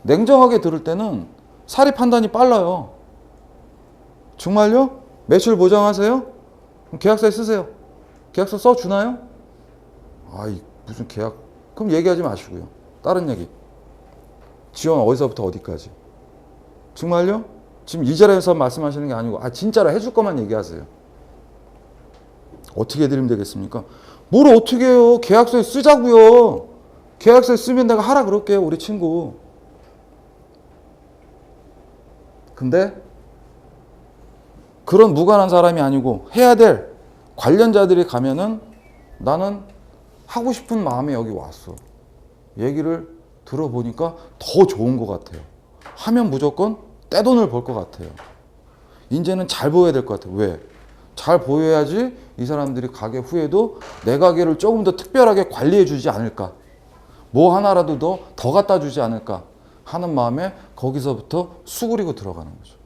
냉정하게 들을 때는 사리 판단이 빨라요. 정말요? 매출 보장하세요? 그럼 계약서에 쓰세요. 계약서 써주나요? 아이, 무슨 계약. 그럼 얘기하지 마시고요. 다른 얘기. 지원 어디서부터 어디까지. 정말요? 지금 이 자리에서 말씀하시는 게 아니고, 진짜로 해줄 것만 얘기하세요. 어떻게 해드리면 되겠습니까? 뭘 어떻게 해요? 계약서에 쓰자고요. 계약서에 쓰면 내가 하라 그럴게요, 우리 친구. 근데 그런 무관한 사람이 아니고 해야 될 관련자들이 가면은 나는 하고 싶은 마음에 여기 왔어. 얘기를 들어보니까 더 좋은 것 같아요. 하면 무조건 떼돈을 벌 것 같아요. 이제는 잘 보여야 될 것 같아요. 왜? 잘 보여야지 이 사람들이 가게 후에도 내 가게를 조금 더 특별하게 관리해 주지 않을까. 뭐 하나라도 더 갖다 주지 않을까 하는 마음에 거기서부터 수그리고 들어가는 거죠.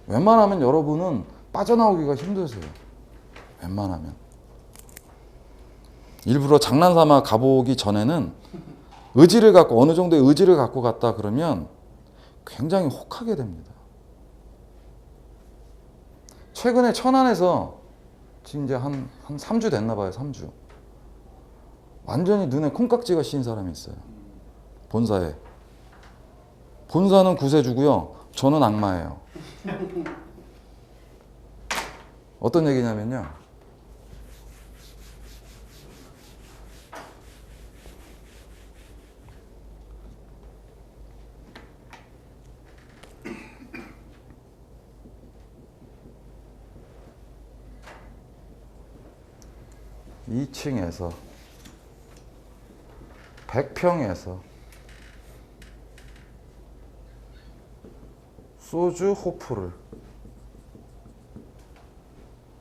웬만하면 여러분은 빠져나오기가 힘드세요. 웬만하면. 일부러 장난삼아 가보기 전에는 의지를 갖고, 어느 정도의 의지를 갖고 갔다 그러면 굉장히 혹하게 됩니다. 최근에 천안에서 지금 이제 한 3주 됐나 봐요. 3주. 완전히 눈에 콩깍지가 씌인 사람이 있어요. 본사에. 본사는 구세주고요. 저는 악마예요. 어떤 얘기냐면요. (2층에서) 100평에서 소주 호프를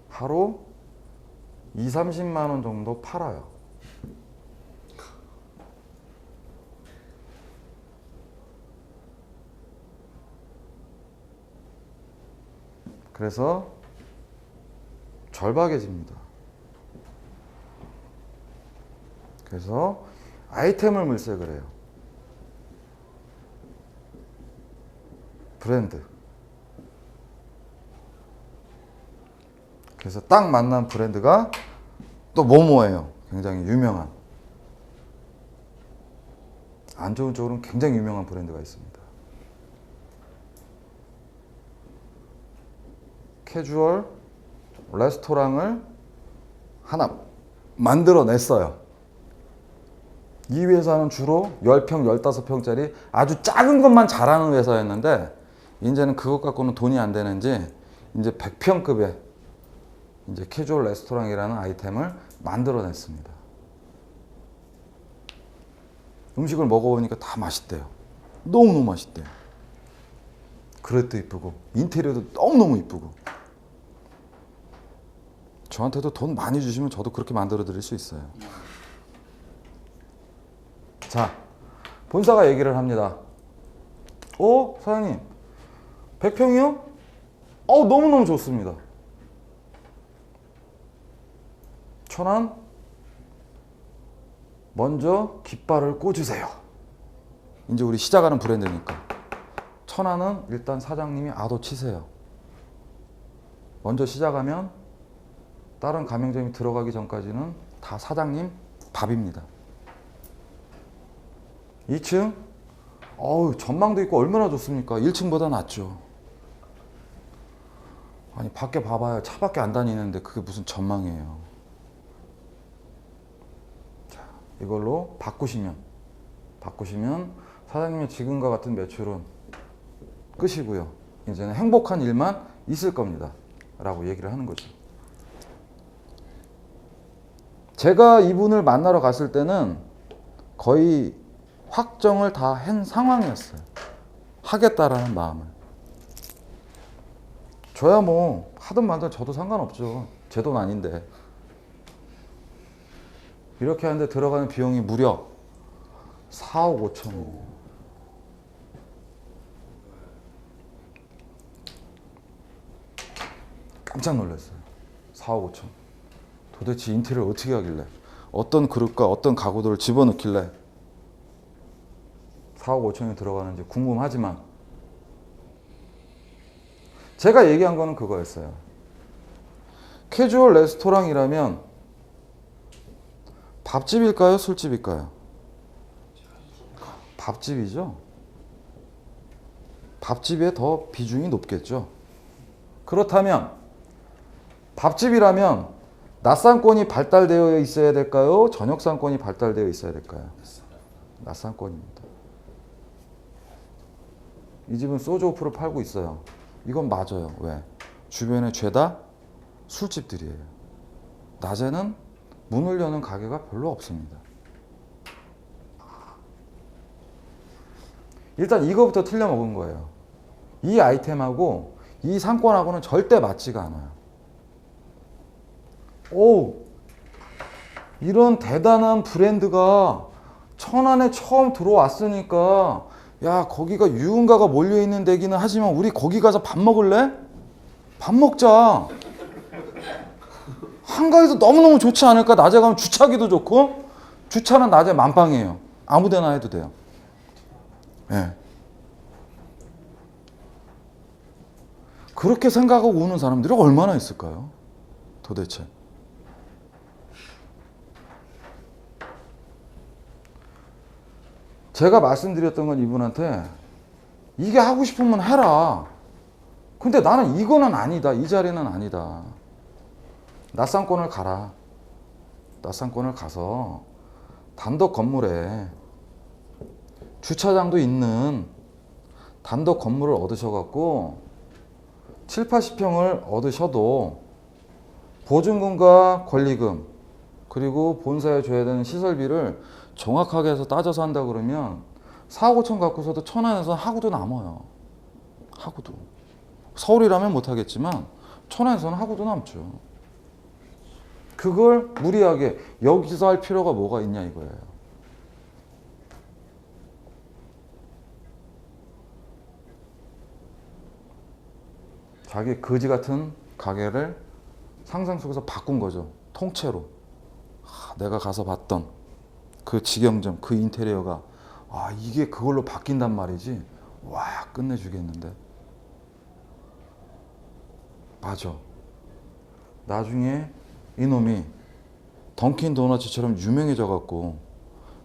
하루 20-30만 원 정도 팔아요. 그래서 절박해집니다. 그래서 아이템을 물색을 해요. 브랜드. 그래서 딱 만난 브랜드가 또 뭐뭐예요. 굉장히 유명한. 안 좋은 쪽으로는 굉장히 유명한 브랜드가 있습니다. 캐주얼 레스토랑을 하나 만들어냈어요. 이 회사는 주로 10평, 15평짜리 아주 작은 것만 잘하는 회사였는데 이제는 그것 갖고는 돈이 안 되는지 이제 100평급의 이제 캐주얼 레스토랑이라는 아이템을 만들어냈습니다. 음식을 먹어보니까 다 맛있대요. 너무너무 맛있대요. 그릇도 이쁘고 인테리어도 너무너무 이쁘고. 저한테도 돈 많이 주시면 저도 그렇게 만들어 드릴 수 있어요. 자, 본사가 얘기를 합니다. 사장님 100평이요? 너무너무 좋습니다. 천안 먼저 깃발을 꽂으세요. 이제 우리 시작하는 브랜드니까 천안은 일단 사장님이 아도 치세요. 먼저 시작하면 다른 가맹점이 들어가기 전까지는 다 사장님 밥입니다. 2층 전망도 있고 얼마나 좋습니까? 1층보다 낫죠. 아니 밖에 봐봐요. 차밖에 안 다니는데 그게 무슨 전망이에요. 자, 이걸로 바꾸시면 사장님의 지금과 같은 매출은 끝이고요. 이제는 행복한 일만 있을 겁니다. 라고 얘기를 하는 거죠. 제가 이분을 만나러 갔을 때는 거의 확정을 다 한 상황이었어요. 하겠다라는 마음을. 저야 뭐 하든 말든 저도 상관없죠. 제 돈 아닌데. 이렇게 하는데 들어가는 비용이 무려 4억 5천이에요. 깜짝 놀랐어요. 4억 5천. 도대체 인테리어를 어떻게 하길래, 어떤 그릇과 어떤 가구들을 집어넣길래 4억 5천이 들어가는지 궁금하지만 제가 얘기한 거는 그거였어요. 캐주얼 레스토랑이라면 밥집일까요? 술집일까요? 밥집이죠. 밥집에 더 비중이 높겠죠. 그렇다면 밥집이라면 낮상권이 발달되어 있어야 될까요? 저녁상권이 발달되어 있어야 될까요? 낮상권입니다. 이 집은 소주 오프를 팔고 있어요. 이건 맞아요. 왜? 주변에 죄다 술집들이에요. 낮에는 문을 여는 가게가 별로 없습니다. 일단 이거부터 틀려 먹은 거예요. 이 아이템하고 이 상권하고는 절대 맞지가 않아요. 이런 대단한 브랜드가 천안에 처음 들어왔으니까 야, 거기가 유흥가가 몰려있는 데기는 하지만 우리 거기 가서 밥 먹을래? 밥 먹자. 한가위도 너무너무 좋지 않을까? 낮에 가면 주차기도 좋고, 주차는 낮에 만빵이에요. 아무 데나 해도 돼요. 네. 그렇게 생각하고 오는 사람들이 얼마나 있을까요? 도대체. 제가 말씀드렸던 건 이분한테 이게 하고 싶으면 해라. 근데 나는 이거는 아니다. 이 자리는 아니다. 낮상권을 가라. 낮상권을 가서 단독 건물에 주차장도 있는 단독 건물을 얻으셔갖고 7, 80평을 얻으셔도 보증금과 권리금 그리고 본사에 줘야 되는 시설비를 정확하게 해서 따져서 한다 그러면 4억 5천 갖고서도 천안에서 하구도 남아요. 하구도. 서울이라면 못하겠지만 천안에서는 하구도 남죠. 그걸 무리하게 여기서 할 필요가 뭐가 있냐 이거예요. 자기 거지 같은 가게를 상상 속에서 바꾼 거죠. 통째로. 내가 가서 봤던 그 직영점, 그 인테리어가 이게 그걸로 바뀐단 말이지. 와, 끝내주겠는데. 맞아. 나중에 이놈이 던킨 도너츠처럼 유명해져 갖고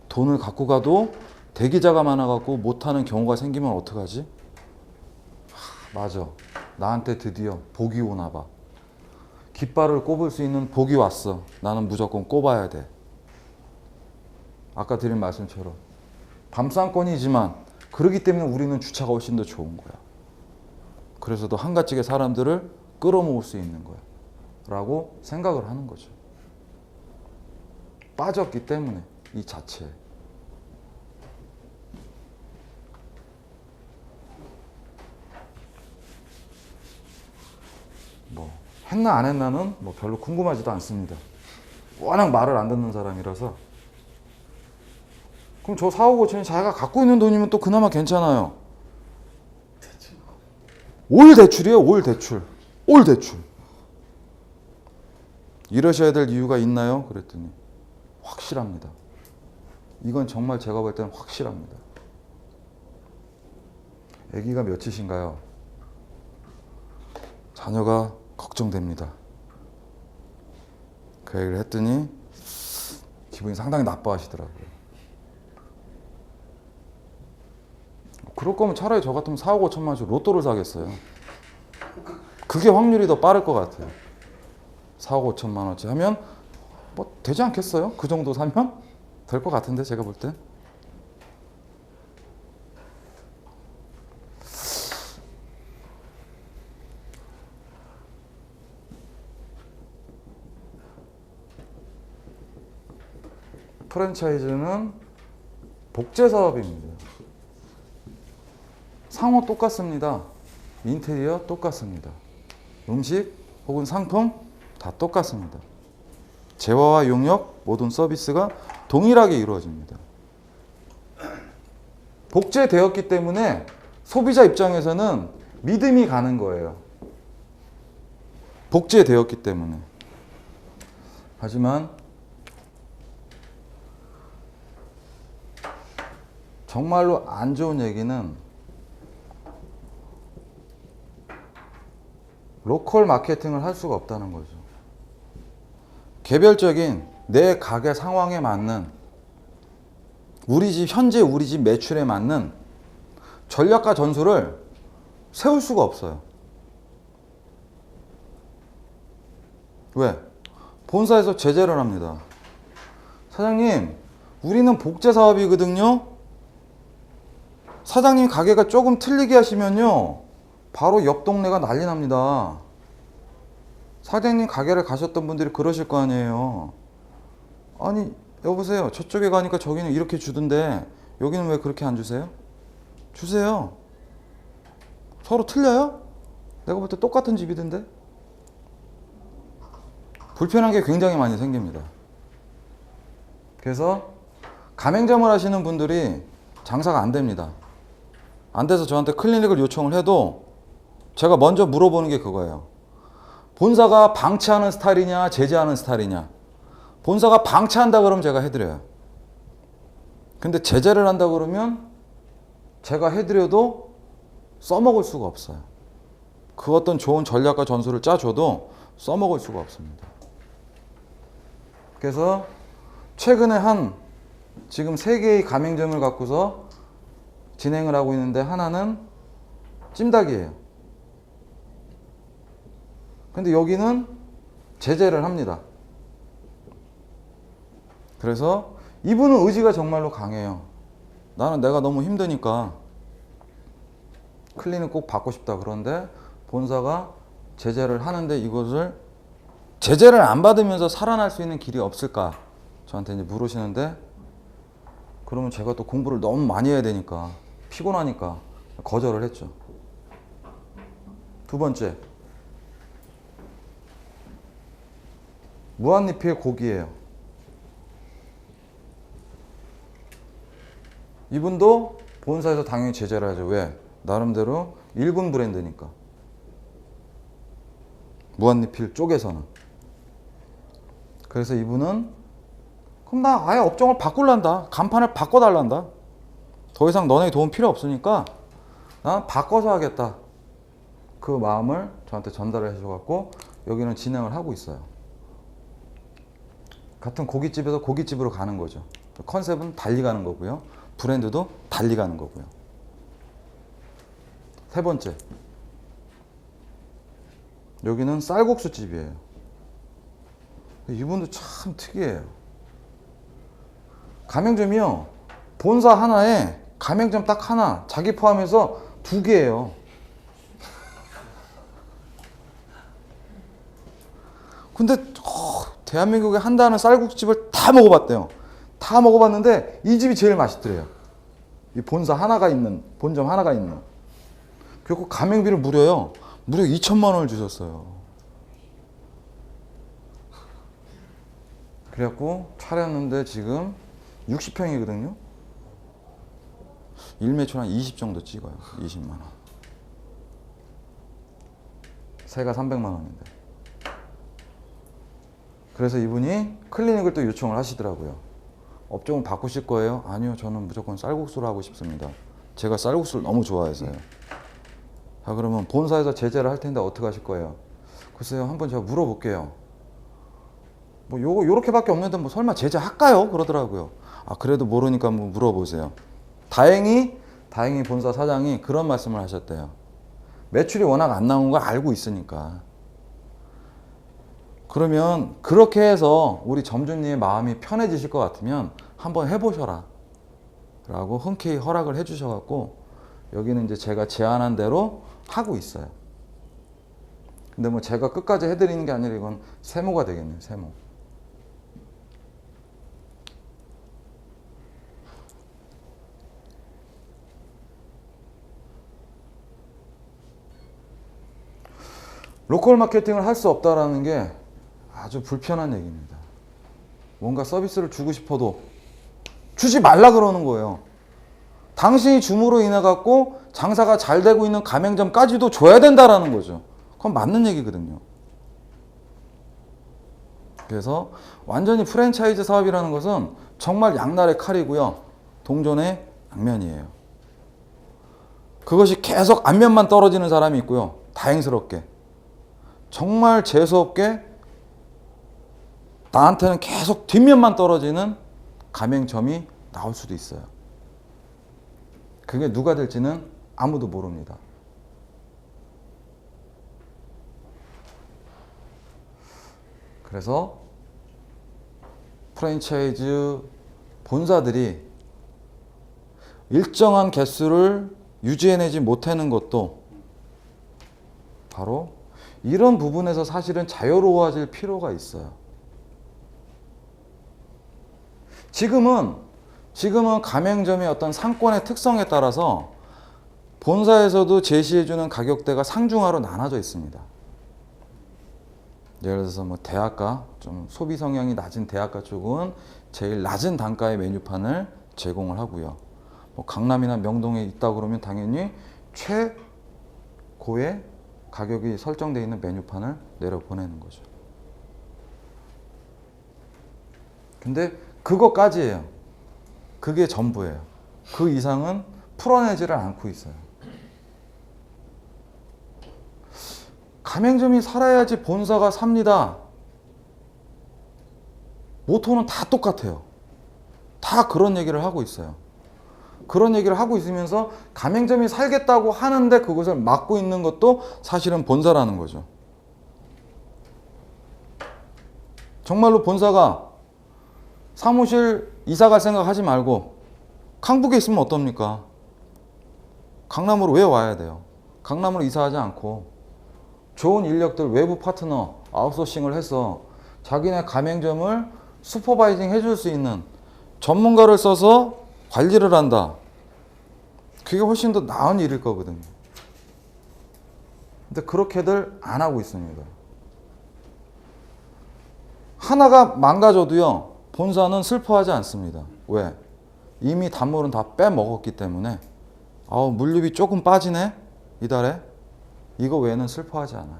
돈을 갖고 가도 대기자가 많아 갖고 못하는 경우가 생기면 어떡하지? 맞아. 나한테 드디어 복이 오나 봐. 깃발을 꼽을 수 있는 복이 왔어. 나는 무조건 꼽아야 돼. 아까 드린 말씀처럼 밤상권이지만 그러기 때문에 우리는 주차가 훨씬 더 좋은 거야. 그래서도 한가지게 사람들을 끌어모을 수 있는 거야 라고 생각을 하는 거죠. 빠졌기 때문에 이 자체에. 뭐 했나 안 했나는 뭐 별로 궁금하지도 않습니다. 워낙 말을 안 듣는 사람이라서. 그럼 저 4억 5천이 자기가 갖고 있는 돈이면 또 그나마 괜찮아요. 올 대출이에요. 올 대출. 올 대출. 이러셔야 될 이유가 있나요? 그랬더니 확실합니다. 이건 정말 제가 볼 때는 확실합니다. 아기가 몇이신가요? 자녀가 걱정됩니다. 그 얘기를 했더니 기분이 상당히 나빠하시더라고요. 그럴 거면 차라리 저 같으면 4억 5천만 원씩 로또를 사겠어요. 그게 확률이 더 빠를 것 같아요. 4억 5천만 원치 하면 뭐 되지 않겠어요? 그 정도 사면 될 것 같은데 제가 볼 땐. 프랜차이즈는 복제 사업입니다. 상호 똑같습니다. 인테리어 똑같습니다. 음식 혹은 상품 다 똑같습니다. 재화와 용역 모든 서비스가 동일하게 이루어집니다. 복제되었기 때문에 소비자 입장에서는 믿음이 가는 거예요. 복제되었기 때문에. 하지만 정말로 안 좋은 얘기는 로컬 마케팅을 할 수가 없다는 거죠. 개별적인 내 가게 상황에 맞는 현재 우리 집 매출에 맞는 전략과 전술을 세울 수가 없어요. 왜? 본사에서 제재를 합니다. 사장님, 우리는 복제 사업이거든요. 사장님 가게가 조금 틀리게 하시면요, 바로 옆 동네가 난리 납니다. 사장님 가게를 가셨던 분들이 그러실 거 아니에요. 아니 여보세요, 저쪽에 가니까 저기는 이렇게 주던데 여기는 왜 그렇게 안 주세요? 주세요. 서로 틀려요? 내가 볼 때 똑같은 집이던데. 불편한 게 굉장히 많이 생깁니다. 그래서 가맹점을 하시는 분들이 장사가 안 됩니다. 안 돼서 저한테 클리닉을 요청을 해도 제가 먼저 물어보는 게 그거예요. 본사가 방치하는 스타일이냐 제재하는 스타일이냐. 본사가 방치한다 그러면 제가 해드려요. 근데 제재를 한다 그러면 제가 해드려도 써먹을 수가 없어요. 그 어떤 좋은 전략과 전술을 짜줘도 써먹을 수가 없습니다. 그래서 최근에 지금 3개의 가맹점을 갖고서 진행을 하고 있는데 하나는 찜닭이에요. 근데 여기는 제재를 합니다. 그래서 이분은 의지가 정말로 강해요. 나는 내가 너무 힘드니까 클리닉 꼭 받고 싶다. 그런데 본사가 제재를 하는데 이것을 제재를 안 받으면서 살아날 수 있는 길이 없을까? 저한테 이제 물으시는데, 그러면 제가 또 공부를 너무 많이 해야 되니까 피곤하니까 거절을 했죠. 두 번째, 무한리필 고기예요. 이분도 본사에서 당연히 제재를 하죠. 왜? 나름대로 일본 브랜드니까. 무한리필 쪽에서는. 그래서 이분은 그럼 나 아예 업종을 바꿀란다. 간판을 바꿔달란다. 더 이상 너네 도움 필요 없으니까 나는 바꿔서 하겠다. 그 마음을 저한테 전달을 해줘갖고 여기는 진행을 하고 있어요. 같은 고깃집에서 고깃집으로 가는 거죠. 컨셉은 달리 가는 거고요. 브랜드도 달리 가는 거고요. 세 번째, 여기는 쌀국수 집이에요. 이분도 참 특이해요. 가맹점이요, 본사 하나에 가맹점 딱 하나, 자기 포함해서 2개예요. 근데 대한민국에 한다는 쌀국집을 다 먹어봤대요. 다 먹어봤는데 이 집이 제일 맛있더래요. 이 본사 하나가 있는, 본점 하나가 있는. 그리고 가맹비를 무려 2천만 원을 주셨어요. 그래갖고 차렸는데 지금 60평이거든요. 일매출 한 20 정도 찍어요. 20만 원. 세가 300만 원인데. 그래서 이분이 클리닉을 또 요청을 하시더라고요. 업종을 바꾸실 거예요? 아니요, 저는 무조건 쌀국수를 하고 싶습니다. 제가 쌀국수를 너무 좋아해서요. 자, 그러면 본사에서 제재를 할 텐데 어떻게 하실 거예요? 글쎄요, 한번 제가 물어볼게요. 뭐 요렇게밖에 없는데 뭐 설마 제재할까요? 그러더라고요. 아, 그래도 모르니까 한번 물어보세요. 다행히 본사 사장이 그런 말씀을 하셨대요. 매출이 워낙 안 나온 거 알고 있으니까. 그러면 그렇게 해서 우리 점주님의 마음이 편해지실 것 같으면 한번 해보셔라 라고 흔쾌히 허락을 해주셔갖고 여기는 이제 제가 제안한 대로 하고 있어요. 근데 뭐 제가 끝까지 해드리는 게 아니라 이건 세모가 되겠네요. 세모. 로컬 마케팅을 할 수 없다라는 게 아주 불편한 얘기입니다. 뭔가 서비스를 주고 싶어도 주지 말라 그러는 거예요. 당신이 줌으로 인해 갖고 장사가 잘 되고 있는 가맹점까지도 줘야 된다라는 거죠. 그건 맞는 얘기거든요. 그래서 완전히 프랜차이즈 사업이라는 것은 정말 양날의 칼이고요. 동전의 양면이에요. 그것이 계속 앞면만 떨어지는 사람이 있고요. 다행스럽게. 정말 재수없게 나한테는 계속 뒷면만 떨어지는 가맹점이 나올 수도 있어요. 그게 누가 될지는 아무도 모릅니다. 그래서 프랜차이즈 본사들이 일정한 개수를 유지해내지 못하는 것도 바로 이런 부분에서 사실은 자유로워질 필요가 있어요. 지금은 가맹점의 어떤 상권의 특성에 따라서 본사에서도 제시해주는 가격대가 상중하로 나눠져 있습니다. 예를 들어서 뭐 대학가, 좀 소비 성향이 낮은 대학가 쪽은 제일 낮은 단가의 메뉴판을 제공을 하고요. 뭐 강남이나 명동에 있다 그러면 당연히 최고의 가격이 설정되어 있는 메뉴판을 내려보내는 거죠. 근데 그것까지예요. 그게 전부예요. 그 이상은 풀어내지를 않고 있어요. 가맹점이 살아야지 본사가 삽니다. 모토는 다 똑같아요. 다 그런 얘기를 하고 있어요. 그런 얘기를 하고 있으면서 가맹점이 살겠다고 하는데 그것을 막고 있는 것도 사실은 본사라는 거죠. 정말로 본사가 사무실 이사 갈 생각 하지 말고 강북에 있으면 어떻습니까? 강남으로 왜 와야 돼요? 강남으로 이사하지 않고 좋은 인력들 외부 파트너 아웃소싱을 해서 자기네 가맹점을 슈퍼바이징 해줄 수 있는 전문가를 써서 관리를 한다. 그게 훨씬 더 나은 일일 거거든요. 근데 그렇게들 안 하고 있습니다. 하나가 망가져도요, 본사는 슬퍼하지 않습니다. 왜? 이미 단물은 다 빼먹었기 때문에 물류비 조금 빠지네? 이달에? 이거 외에는 슬퍼하지 않아요.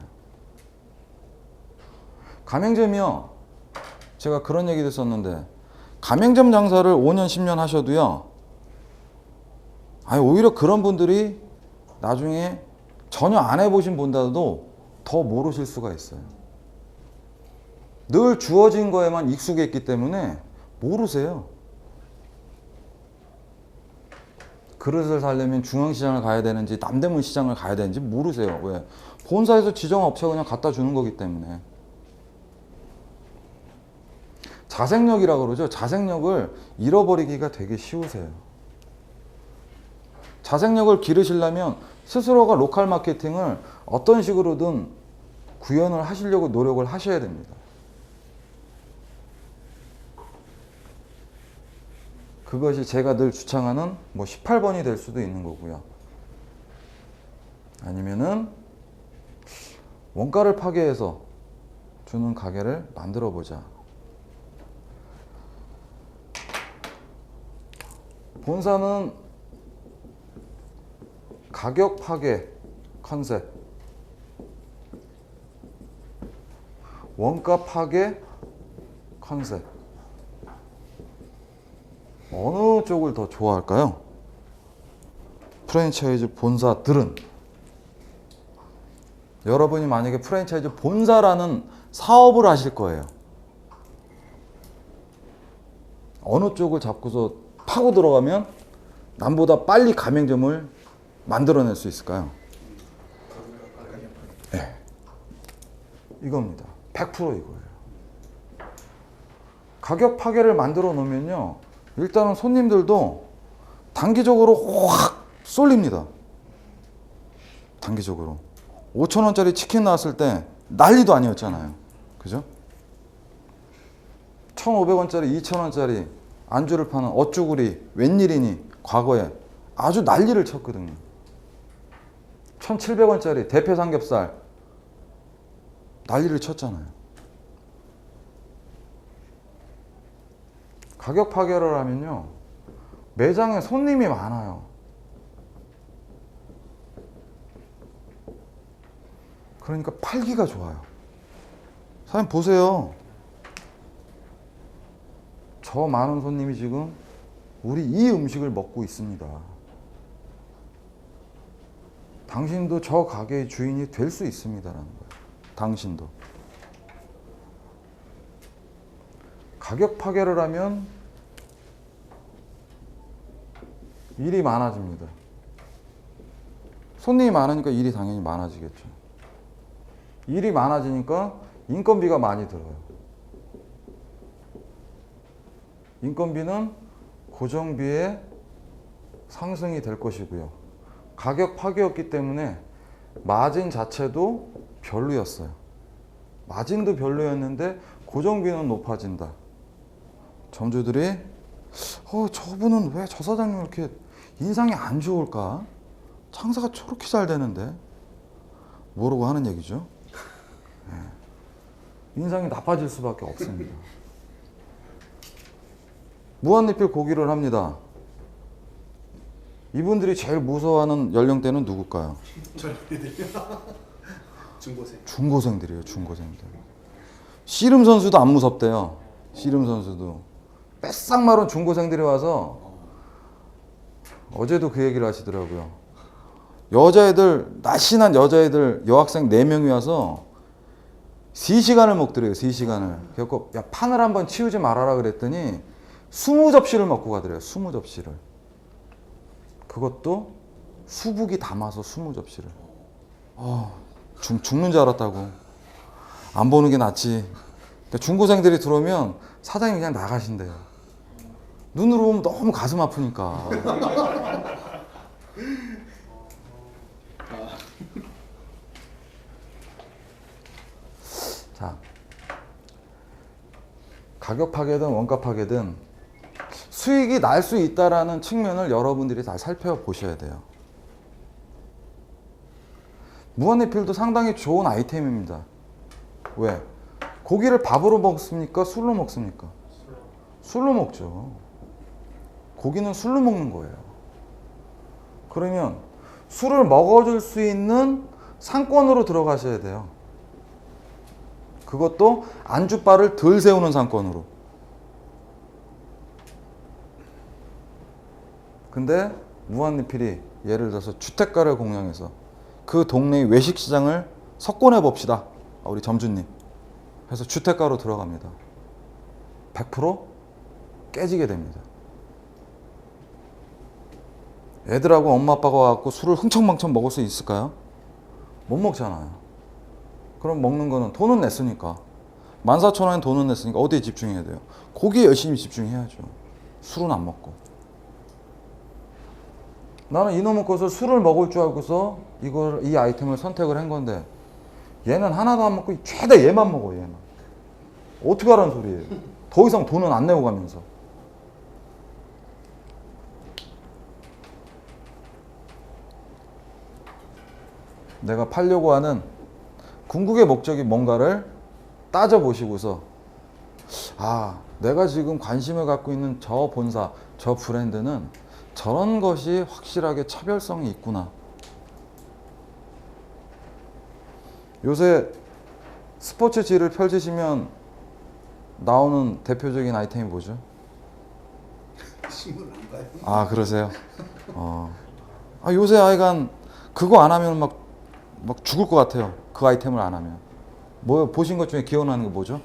가맹점이요, 제가 그런 얘기도 했었는데 가맹점 장사를 5년 10년 하셔도요, 오히려 그런 분들이 나중에 전혀 안 해보신 분보다도 더 모르실 수가 있어요. 늘 주어진 거에만 익숙해 있기 때문에 모르세요. 그릇을 사려면 중앙시장을 가야 되는지 남대문 시장을 가야 되는지 모르세요. 왜? 본사에서 지정한 업체가 그냥 갖다 주는 거기 때문에. 자생력이라고 그러죠. 자생력을 잃어버리기가 되게 쉬우세요. 자생력을 기르시려면 스스로가 로컬 마케팅을 어떤 식으로든 구현을 하시려고 노력을 하셔야 됩니다. 그것이 제가 늘 주창하는 뭐 18번이 될 수도 있는 거고요. 아니면은 원가를 파괴해서 주는 가게를 만들어 보자. 본사는 가격 파괴 컨셉, 원가 파괴 컨셉, 어느 쪽을 더 좋아할까요? 프랜차이즈 본사들은, 여러분이 만약에 프랜차이즈 본사라는 사업을 하실 거예요. 어느 쪽을 잡고서 파고 들어가면 남보다 빨리 가맹점을 만들어낼 수 있을까요? 네. 이겁니다. 100% 이거예요. 가격 파괴를 만들어 놓으면요, 일단은 손님들도 단기적으로 확 쏠립니다. 단기적으로 5,000원짜리 치킨 나왔을 때 난리도 아니었잖아요. 그죠? 1,500원짜리, 2,000원짜리 안주를 파는 어쭈구리 웬일이니 과거에 아주 난리를 쳤거든요. 1,700원짜리 대패 삼겹살 난리를 쳤잖아요. 가격 파괴를 하면요, 매장에 손님이 많아요. 그러니까 팔기가 좋아요. 사장님 보세요. 저 많은 손님이 지금 우리 이 음식을 먹고 있습니다. 당신도 저 가게의 주인이 될 수 있습니다라는 거예요. 당신도. 가격 파괴를 하면 일이 많아집니다. 손님이 많으니까 일이 당연히 많아지겠죠. 일이 많아지니까 인건비가 많이 들어요. 인건비는 고정비의 상승이 될 것이고요. 가격 파괴였기 때문에 마진 자체도 별로였어요. 마진도 별로였는데 고정비는 높아진다. 점주들이 저분은 왜 저 사장님 이렇게 인상이 안 좋을까? 장사가 저렇게 잘 되는데 모르고 하는 얘기죠. 네. 인상이 나빠질 수밖에 없습니다. 무한리필 고기를 합니다. 이분들이 제일 무서워하는 연령대는 누굴까요? 중고생. 중고생들이에요. 중고생들. 씨름 선수도 안 무섭대요. 씨름 선수도. 뺏싹 마른 중고생들이 와서 어제도 그 얘기를 하시더라고요. 여자애들, 날씬한 여자애들 여학생 4명이 와서 3시간을 먹더래요. 3시간을. 그래서 야, 판을 한번 치우지 말아라 그랬더니 20접시를 먹고 가더래요. 20접시를. 그것도 수북이 담아서 20접시를. 죽는 줄 알았다고. 안 보는 게 낫지. 그러니까 중고생들이 들어오면 사장님이 그냥 나가신대요. 눈으로 보면 너무 가슴 아프니까. 자, 가격 파괴든 원가 파괴든 수익이 날 수 있다라는 측면을 여러분들이 다 살펴보셔야 돼요. 무한리필도 상당히 좋은 아이템입니다. 왜? 고기를 밥으로 먹습니까? 술로 먹습니까? 술로 먹죠. 고기는 술로 먹는 거예요. 그러면 술을 먹어줄 수 있는 상권으로 들어가셔야 돼요. 그것도 안주바를 덜 세우는 상권으로. 근데 무한리필이 예를 들어서 주택가를 공략해서 그 동네의 외식시장을 석권해 봅시다. 우리 점주님. 그래서 주택가로 들어갑니다. 100% 깨지게 됩니다. 애들하고 엄마 아빠가 와갖고 술을 흥청망청 먹을 수 있을까요? 못 먹잖아요. 그럼 먹는 거는 돈은 냈으니까 14,000원에 돈은 냈으니까 어디에 집중해야 돼요? 고기에 열심히 집중해야죠. 술은 안 먹고. 나는 이놈의 것을 술을 먹을 줄 알고서 이 아이템을 선택을 한 건데 얘는 하나도 안 먹고 최대 얘만 먹어. 얘만. 어떻게 하라는 소리예요? 더 이상 돈은 안 내고 가면서. 내가 팔려고 하는 궁극의 목적이 뭔가를 따져보시고서 아, 내가 지금 관심을 갖고 있는 저 본사, 저 브랜드는 저런 것이 확실하게 차별성이 있구나. 요새 스포츠지를 펼치시면 나오는 대표적인 아이템이 뭐죠? 신문 안 봐요. 아, 그러세요? 아, 요새 아이간 그거 안 하면 막 죽을 것 같아요. 그 아이템을 안 하면. 뭐 보신 것 중에 기억나는 거 뭐죠?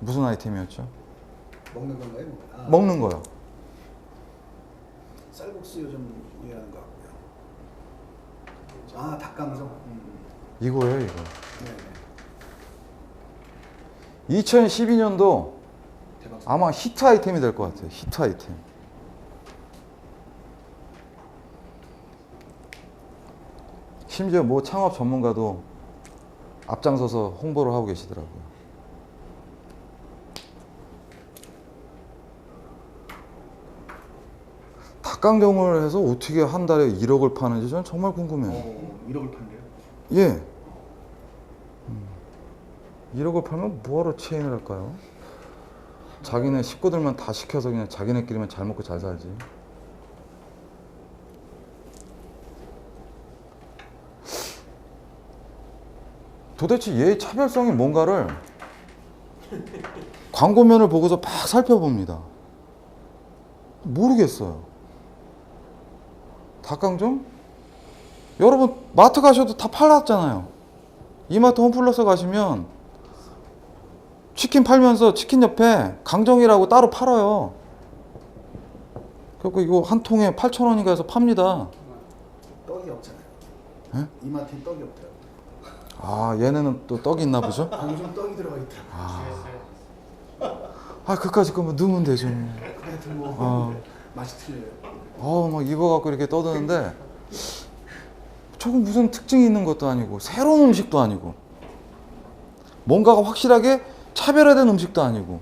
무슨 아이템이었죠? 먹는 건가요? 아, 먹는 거요. 쌀국수 요즘 유행하는 것 같고요. 아, 닭강정. 이거예요, 이거. 네. 2012년도 대박. 아마 히트 아이템이 될 것 같아요. 히트 아이템. 심지어 뭐 창업 전문가도 앞장서서 홍보를 하고 계시더라고요. 닭강정을 해서 어떻게 한 달에 1억을 파는지 전 정말 궁금해요. 1억을 판대요? 예. 1억을 팔면 뭐하러 체인을 할까요? 자기네 식구들만 다 시켜서 그냥 자기네끼리만 잘 먹고 잘 살지. 도대체 얘의 차별성이 뭔가를 광고면을 보고서 막 살펴봅니다. 모르겠어요. 닭강정? 여러분 마트 가셔도 다 팔았잖아요. 이마트 홈플러스 가시면 치킨 팔면서 치킨 옆에 강정이라고 따로 팔아요. 그리고 이거 한 통에 8,000원인가 해서 팝니다. 떡이 없잖아요. 예? 이마트에 떡이 없더라고요. 아, 얘네는 또 떡이 있나 보죠? 강정 떡이 들어가 있더라고요. 아, 그까짓 거면 넣으면 되죠. 그래도 뭐 맛이 틀려요. 막 이거 갖고 이렇게 떠드는데 저건 무슨 특징이 있는 것도 아니고 새로운 음식도 아니고 뭔가가 확실하게 차별화된 음식도 아니고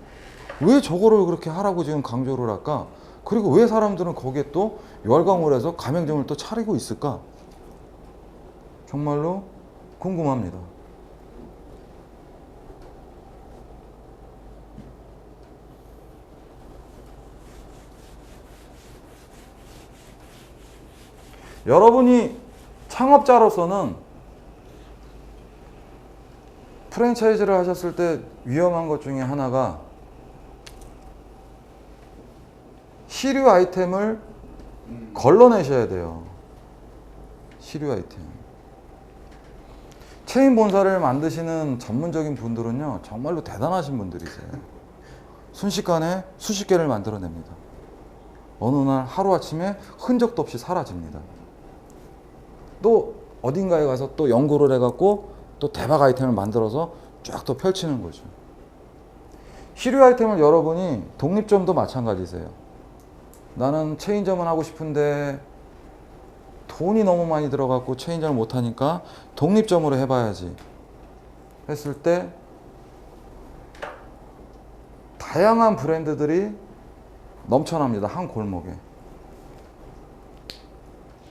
왜 저거를 그렇게 하라고 지금 강조를 할까? 그리고 왜 사람들은 거기에 또 열광을 해서 가맹점을 또 차리고 있을까? 정말로 궁금합니다. 여러분이 창업자로서는 프랜차이즈를 하셨을 때 위험한 것 중에 하나가 시류 아이템을 걸러내셔야 돼요. 시류 아이템. 체인 본사를 만드시는 전문적인 분들은요, 정말로 대단하신 분들이세요. 순식간에 수십 개를 만들어냅니다. 어느 날 하루아침에 흔적도 없이 사라집니다. 또 어딘가에 가서 또 연구를 해갖고 또 대박 아이템을 만들어서 쫙 또 펼치는 거죠. 시류 아이템을 여러분이 독립점도 마찬가지세요. 나는 체인점을 하고 싶은데 돈이 너무 많이 들어갔고 체인점을 못하니까 독립점으로 해봐야지 했을 때 다양한 브랜드들이 넘쳐납니다. 한 골목에.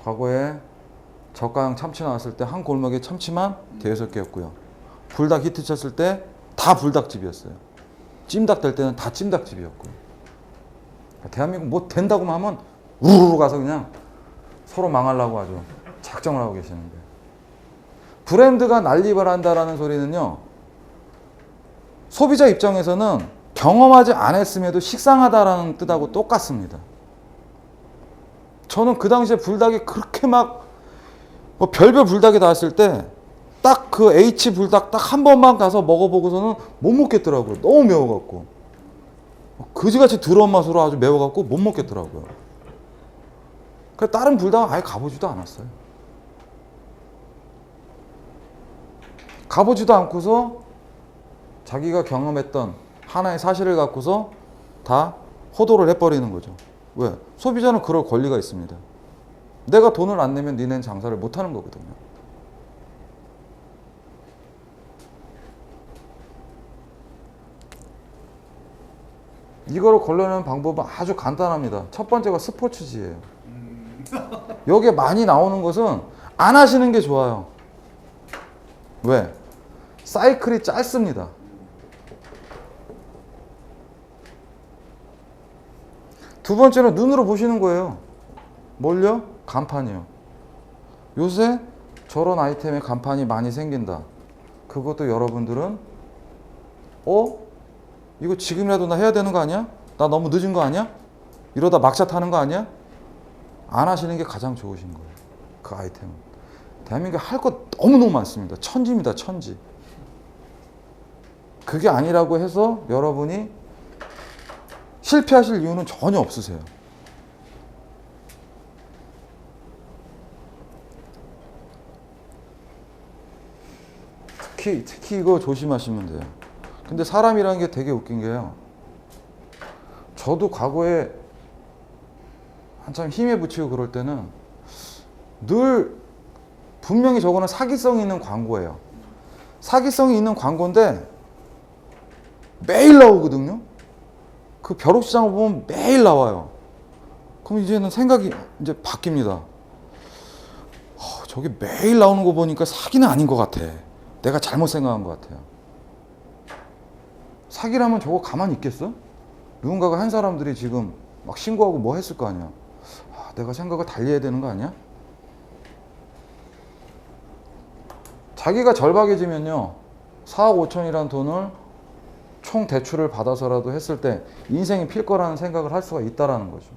과거에 저가형 참치 나왔을 때 한 골목에 참치만 대여섯 개였고요. 불닭 히트 쳤을 때 다 불닭집이었어요. 찜닭 될 때는 다 찜닭집이었고요. 대한민국 뭐 된다고만 하면 우르르 가서 그냥 서로 망하려고 아주 작정을 하고 계시는데, 브랜드가 난립을 한다라는 소리는요, 소비자 입장에서는 경험하지 않았음에도 식상하다라는 뜻하고 똑같습니다. 저는 그 당시에 불닭이 그렇게 막 뭐 별별 불닭이 나왔을 때 딱 그 H 불닭 딱 한 번만 가서 먹어보고서는 못 먹겠더라고요. 너무 매워갖고 그지같이 더러운 맛으로 아주 매워갖고 못 먹겠더라고요. 그래서 다른 불닭은 아예 가보지도 않았어요. 가보지도 않고서 자기가 경험했던 하나의 사실을 갖고서 다 호도를 해버리는 거죠. 왜? 소비자는 그럴 권리가 있습니다. 내가 돈을 안 내면 니네는 장사를 못 하는 거거든요. 이거를 걸러내는 방법은 아주 간단합니다. 첫 번째가 스포츠지예요. 여기에 많이 나오는 것은 안 하시는 게 좋아요. 왜? 사이클이 짧습니다. 두 번째는 눈으로 보시는 거예요. 뭘요? 간판이요. 요새 저런 아이템에 간판이 많이 생긴다. 그것도 여러분들은 이거 지금이라도 나 해야 되는 거 아니야? 나 너무 늦은 거 아니야? 이러다 막차 타는 거 아니야? 안 하시는 게 가장 좋으신 거예요. 그 아이템은. 대한민국에 할 것 너무너무 많습니다. 천지입니다. 천지. 그게 아니라고 해서 여러분이 실패하실 이유는 전혀 없으세요. 특히 이거 조심하시면 돼요. 근데 사람이라는 게 되게 웃긴 게요. 저도 과거에 한참 힘에 부치고 그럴 때는 늘 분명히 저거는 사기성이 있는 광고예요. 사기성이 있는 광고인데 매일 나오거든요. 그 벼룩시장을 보면 매일 나와요. 그럼 이제는 생각이 이제 바뀝니다. 저게 매일 나오는 거 보니까 사기는 아닌 것 같아. 내가 잘못 생각한 것 같아요. 사기라면 저거 가만히 있겠어? 누군가가 한 사람들이 지금 막 신고하고 뭐 했을 거 아니야. 내가 생각을 달리 해야 되는 거 아니야? 자기가 절박해지면요, 4억 5천이라는 돈을 총 대출을 받아서라도 했을 때 인생이 필 거라는 생각을 할 수가 있다라는 거죠.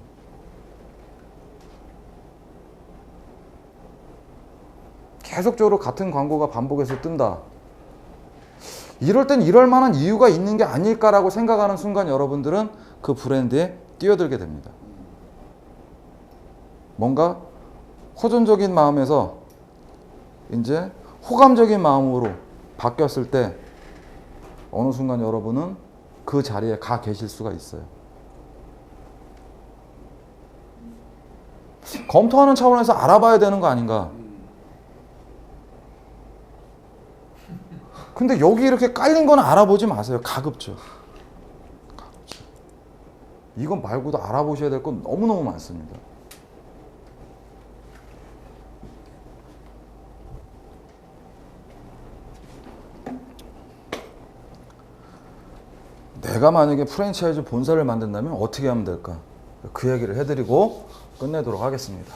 계속적으로 같은 광고가 반복해서 뜬다. 이럴 땐 이럴 만한 이유가 있는 게 아닐까라고 생각하는 순간 여러분들은 그 브랜드에 뛰어들게 됩니다. 뭔가 호전적인 마음에서 이제 호감적인 마음으로 바뀌었을 때 어느 순간 여러분은 그 자리에 가 계실 수가 있어요. 검토하는 차원에서 알아봐야 되는 거 아닌가? 근데 여기 이렇게 깔린 건 알아보지 마세요. 가급적. 이건 말고도 알아보셔야 될 건 너무너무 많습니다. 내가 만약에 프랜차이즈 본사를 만든다면 어떻게 하면 될까? 그 얘기를 해드리고 끝내도록 하겠습니다.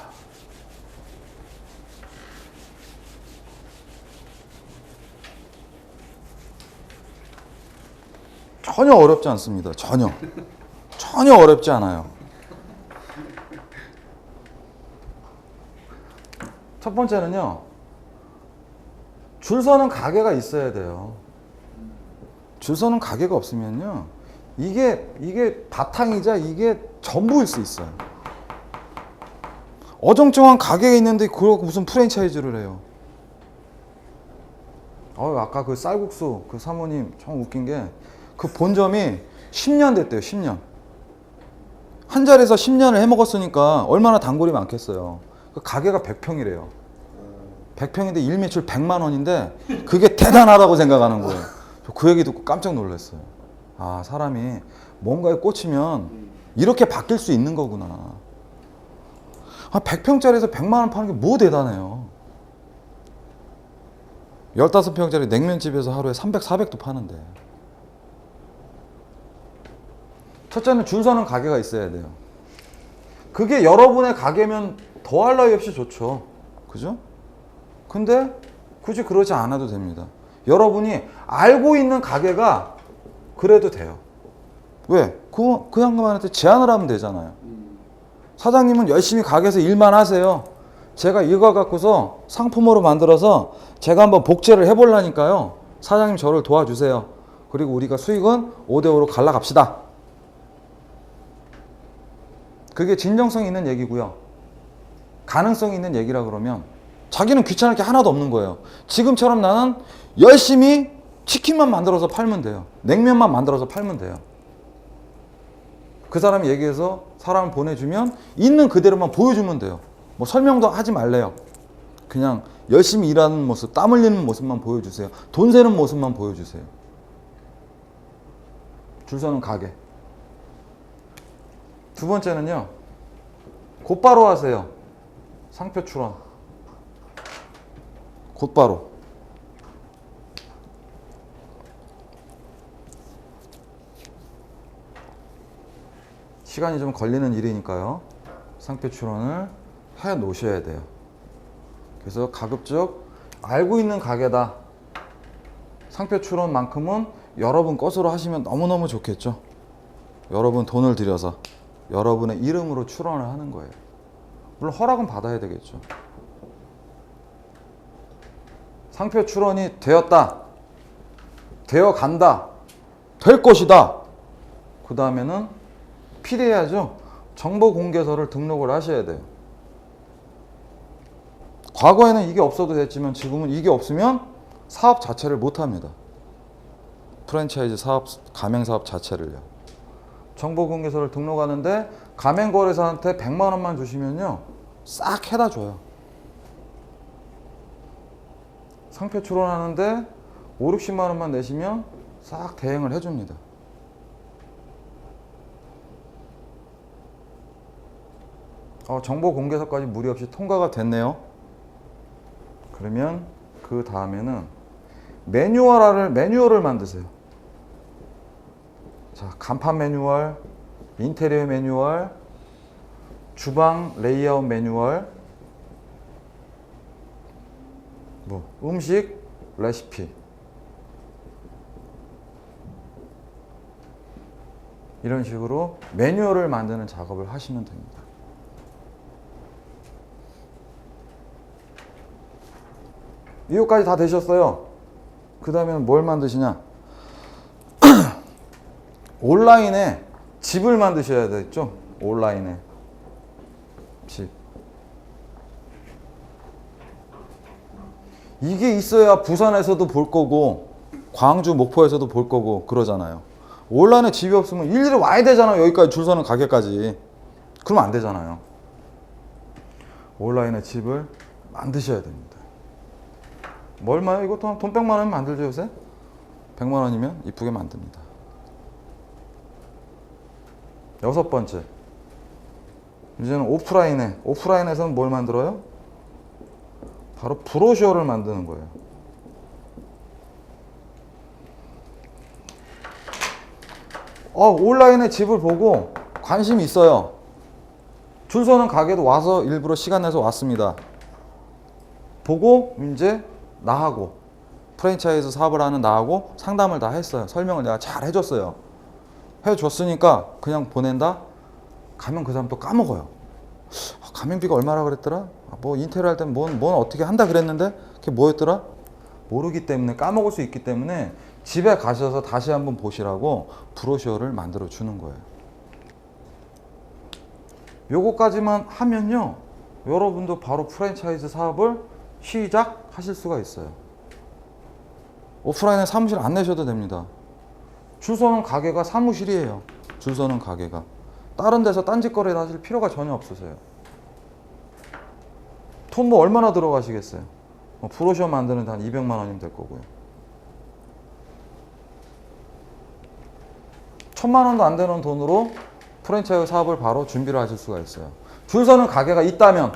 전혀 어렵지 않습니다. 전혀 어렵지 않아요. 첫 번째는요, 줄 서는 가게가 있어야 돼요. 줄 서는 가게가 없으면요, 이게 바탕이자 이게 전부일 수 있어요. 어정쩡한 가게가 있는데 그걸 무슨 프랜차이즈를 해요. 아까 그 쌀국수 그 사모님 참 웃긴 게 그 본점이 10년 됐대요. 10년. 한 자리에서 10년을 해먹었으니까 얼마나 단골이 많겠어요. 그 가게가 100평이래요. 100평인데 일매출 100만 원인데 그게 대단하다고 생각하는 거예요. 그 얘기 듣고 깜짝 놀랐어요. 사람이 뭔가에 꽂히면 이렇게 바뀔 수 있는 거구나. 100평짜리에서 100만 원 파는 게 뭐 대단해요. 15평짜리 냉면집에서 하루에 300, 400도 파는데. 첫째는 줄 서는 가게가 있어야 돼요. 그게 여러분의 가게면 더할 나위 없이 좋죠. 그죠? 근데 굳이 그러지 않아도 됩니다. 여러분이 알고 있는 가게가 그래도 돼요. 왜? 그 양반한테 제안을 하면 되잖아요. 사장님은 열심히 가게에서 일만 하세요. 제가 이거 갖고서 상품으로 만들어서 제가 한번 복제를 해보려니까요. 사장님 저를 도와주세요. 그리고 우리가 수익은 5대5로 갈라갑시다. 그게 진정성 있는 얘기고요. 가능성 있는 얘기라 그러면 자기는 귀찮을 게 하나도 없는 거예요. 지금처럼 나는 열심히 치킨만 만들어서 팔면 돼요. 냉면만 만들어서 팔면 돼요. 그 사람이 얘기해서 사람을 보내주면 있는 그대로만 보여주면 돼요. 뭐 설명도 하지 말래요. 그냥 열심히 일하는 모습, 땀 흘리는 모습만 보여주세요. 돈 세는 모습만 보여주세요. 줄 서는 가게. 두 번째는요, 곧바로 하세요. 상표 출원. 곧바로. 시간이 좀 걸리는 일이니까요. 상표 출원을 해 놓으셔야 돼요. 그래서 가급적 알고 있는 가게다. 상표 출원만큼은 여러분 것으로 하시면 너무너무 좋겠죠. 여러분 돈을 들여서 여러분의 이름으로 출원을 하는 거예요. 물론 허락은 받아야 되겠죠. 상표 출원이 되었다. 되어 간다. 될 것이다. 그 다음에는 필요해야죠. 정보공개서를 등록을 하셔야 돼요. 과거에는 이게 없어도 됐지만 지금은 이게 없으면 사업 자체를 못합니다. 프랜차이즈 사업, 가맹사업 자체를요. 정보공개서를 등록하는데 가맹거래사한테 100만 원만 주시면요. 싹 해다 줘요. 상표 출원하는데 5, 60만 원만 내시면 싹 대행을 해줍니다. 정보공개서까지 무리 없이 통과가 됐네요. 그러면 그 다음에는 매뉴얼을 만드세요. 자, 간판 매뉴얼, 인테리어 매뉴얼, 주방 레이아웃 매뉴얼, 음식 레시피, 이런 식으로 매뉴얼을 만드는 작업을 하시면 됩니다. 이거까지 다 되셨어요. 그 다음에는 뭘 만드시냐? 온라인에 집을 만드셔야 되겠죠? 온라인에 집. 이게 있어야 부산에서도 볼 거고 광주, 목포에서도 볼 거고 그러잖아요. 온라인에 집이 없으면 일일이 와야 되잖아요. 여기까지 줄 서는 가게까지. 그러면 안 되잖아요. 온라인에 집을 만드셔야 됩니다. 뭐 얼마요? 이것도 돈 100만 원이면 만들죠 요새? 100만 원이면 이쁘게 만듭니다. 6번째, 이제는 오프라인에서는 뭘 만들어요? 바로 브로셔를 만드는 거예요. 온라인에 집을 보고 관심이 있어요. 줄 서는 가게도 와서 일부러 시간 내서 왔습니다. 보고 이제 나하고 프랜차이즈 사업을 하는 나하고 상담을 다 했어요. 설명을 내가 잘 해줬어요. 해줬으니까 그냥 보낸다? 가면 그 사람 또 까먹어요. 가맹비가 얼마라 그랬더라? 뭐 인테리어 할 때는 뭔 어떻게 한다 그랬는데 그게 뭐였더라? 모르기 때문에 까먹을 수 있기 때문에 집에 가셔서 다시 한번 보시라고 브로셔를 만들어 주는 거예요. 요거까지만 하면요, 여러분도 바로 프랜차이즈 사업을 시작하실 수가 있어요. 오프라인에 사무실 안 내셔도 됩니다. 줄 서는 가게가 사무실이에요. 줄 서는 가게가. 다른 데서 딴짓거리를 하실 필요가 전혀 없으세요. 돈 뭐 얼마나 들어가시겠어요? 브로셔 만드는데 한 200만 원이면 될 거고요. 1000만 원도 안 되는 돈으로 프랜차이즈 사업을 바로 준비를 하실 수가 있어요. 줄 서는 가게가 있다면,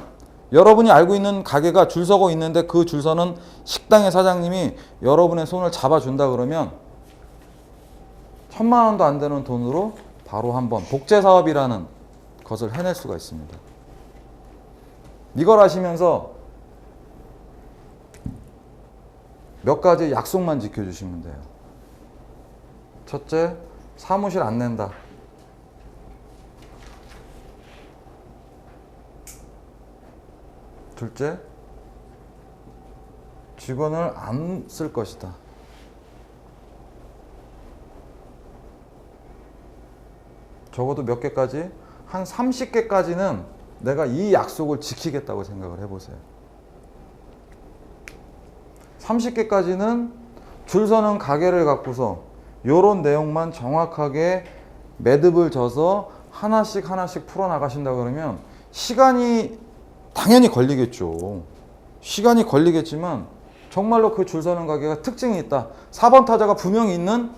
여러분이 알고 있는 가게가 줄 서고 있는데 그 줄 서는 식당의 사장님이 여러분의 손을 잡아준다 그러면 1000만 원도 안 되는 돈으로 바로 한번 복제 사업이라는 것을 해낼 수가 있습니다. 이걸 하시면서 몇 가지 약속만 지켜주시면 돼요. 첫째, 사무실 안 낸다. 둘째, 직원을 안 쓸 것이다. 적어도 몇 개까지? 한 30개까지는 내가 이 약속을 지키겠다고 생각을 해보세요. 30개까지는 줄 서는 가게를 갖고서 요런 내용만 정확하게 매듭을 져서 하나씩 풀어나가신다 그러면 시간이 당연히 걸리겠죠. 시간이 걸리겠지만 정말로 그 줄 서는 가게가 특징이 있다. 4번 타자가 분명히 있는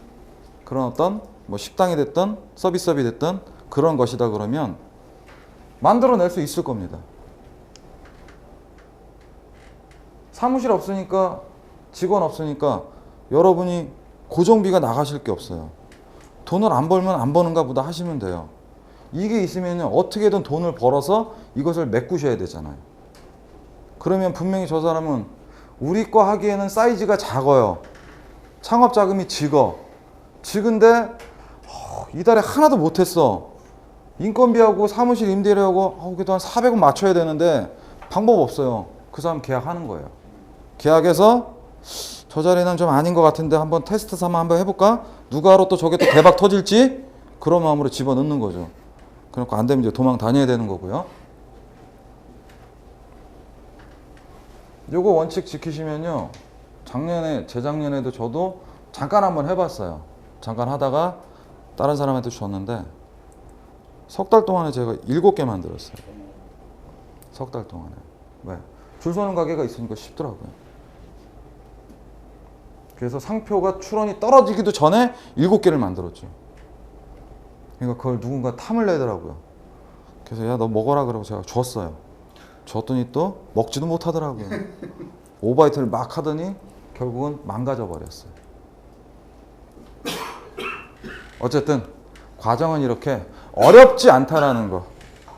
그런 어떤 뭐 식당이 됐든 서비스업이 됐든 그런 것이다 그러면 만들어낼 수 있을 겁니다. 사무실 없으니까 직원 없으니까 여러분이 고정비가 나가실 게 없어요. 돈을 안 벌면 안 버는가 보다 하시면 돼요. 이게 있으면 어떻게든 돈을 벌어서 이것을 메꾸셔야 되잖아요. 그러면 분명히 저 사람은 우리 거 하기에는 사이즈가 작아요. 창업 자금이 적은데 이달에 하나도 못했어. 인건비하고 사무실 임대료하고 그래도 한 400원 맞춰야 되는데 방법 없어요. 그 사람 계약하는 거예요. 계약해서 저 자리는 좀 아닌 것 같은데 한번 테스트 삼아 한번 해볼까? 누가 알아 또 저게 또 대박 터질지? 그런 마음으로 집어넣는 거죠. 그러니까 안 되면 이제 도망 다녀야 되는 거고요. 요거 원칙 지키시면요. 재작년에도 저도 잠깐 한번 해봤어요. 잠깐 하다가 다른 사람한테 줬는데 석 달 동안에 제가 7개 만들었어요. 석 달 동안에. 왜? 줄 서는 가게가 있으니까 쉽더라고요. 그래서 상표가 출원이 떨어지기도 전에 7개를 만들었죠. 그러니까 그걸 누군가 탐을 내더라고요. 그래서 야, 너 먹어라 그러고 제가 줬어요. 줬더니 또 먹지도 못하더라고요. 오바이트를 막 하더니 결국은 망가져 버렸어요. 어쨌든 과정은 이렇게 어렵지 않다라는 거.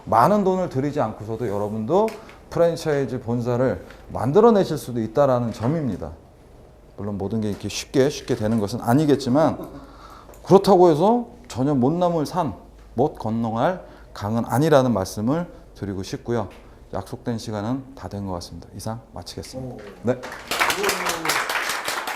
많은 돈을 들이지 않고서도 여러분도 프랜차이즈 본사를 만들어내실 수도 있다라는 점입니다. 물론 모든 게 이렇게 쉽게 되는 것은 아니겠지만 그렇다고 해서 전혀 못 넘을 산, 못 건너갈 강은 아니라는 말씀을 드리고 싶고요. 약속된 시간은 다 된 것 같습니다. 이상 마치겠습니다. 네.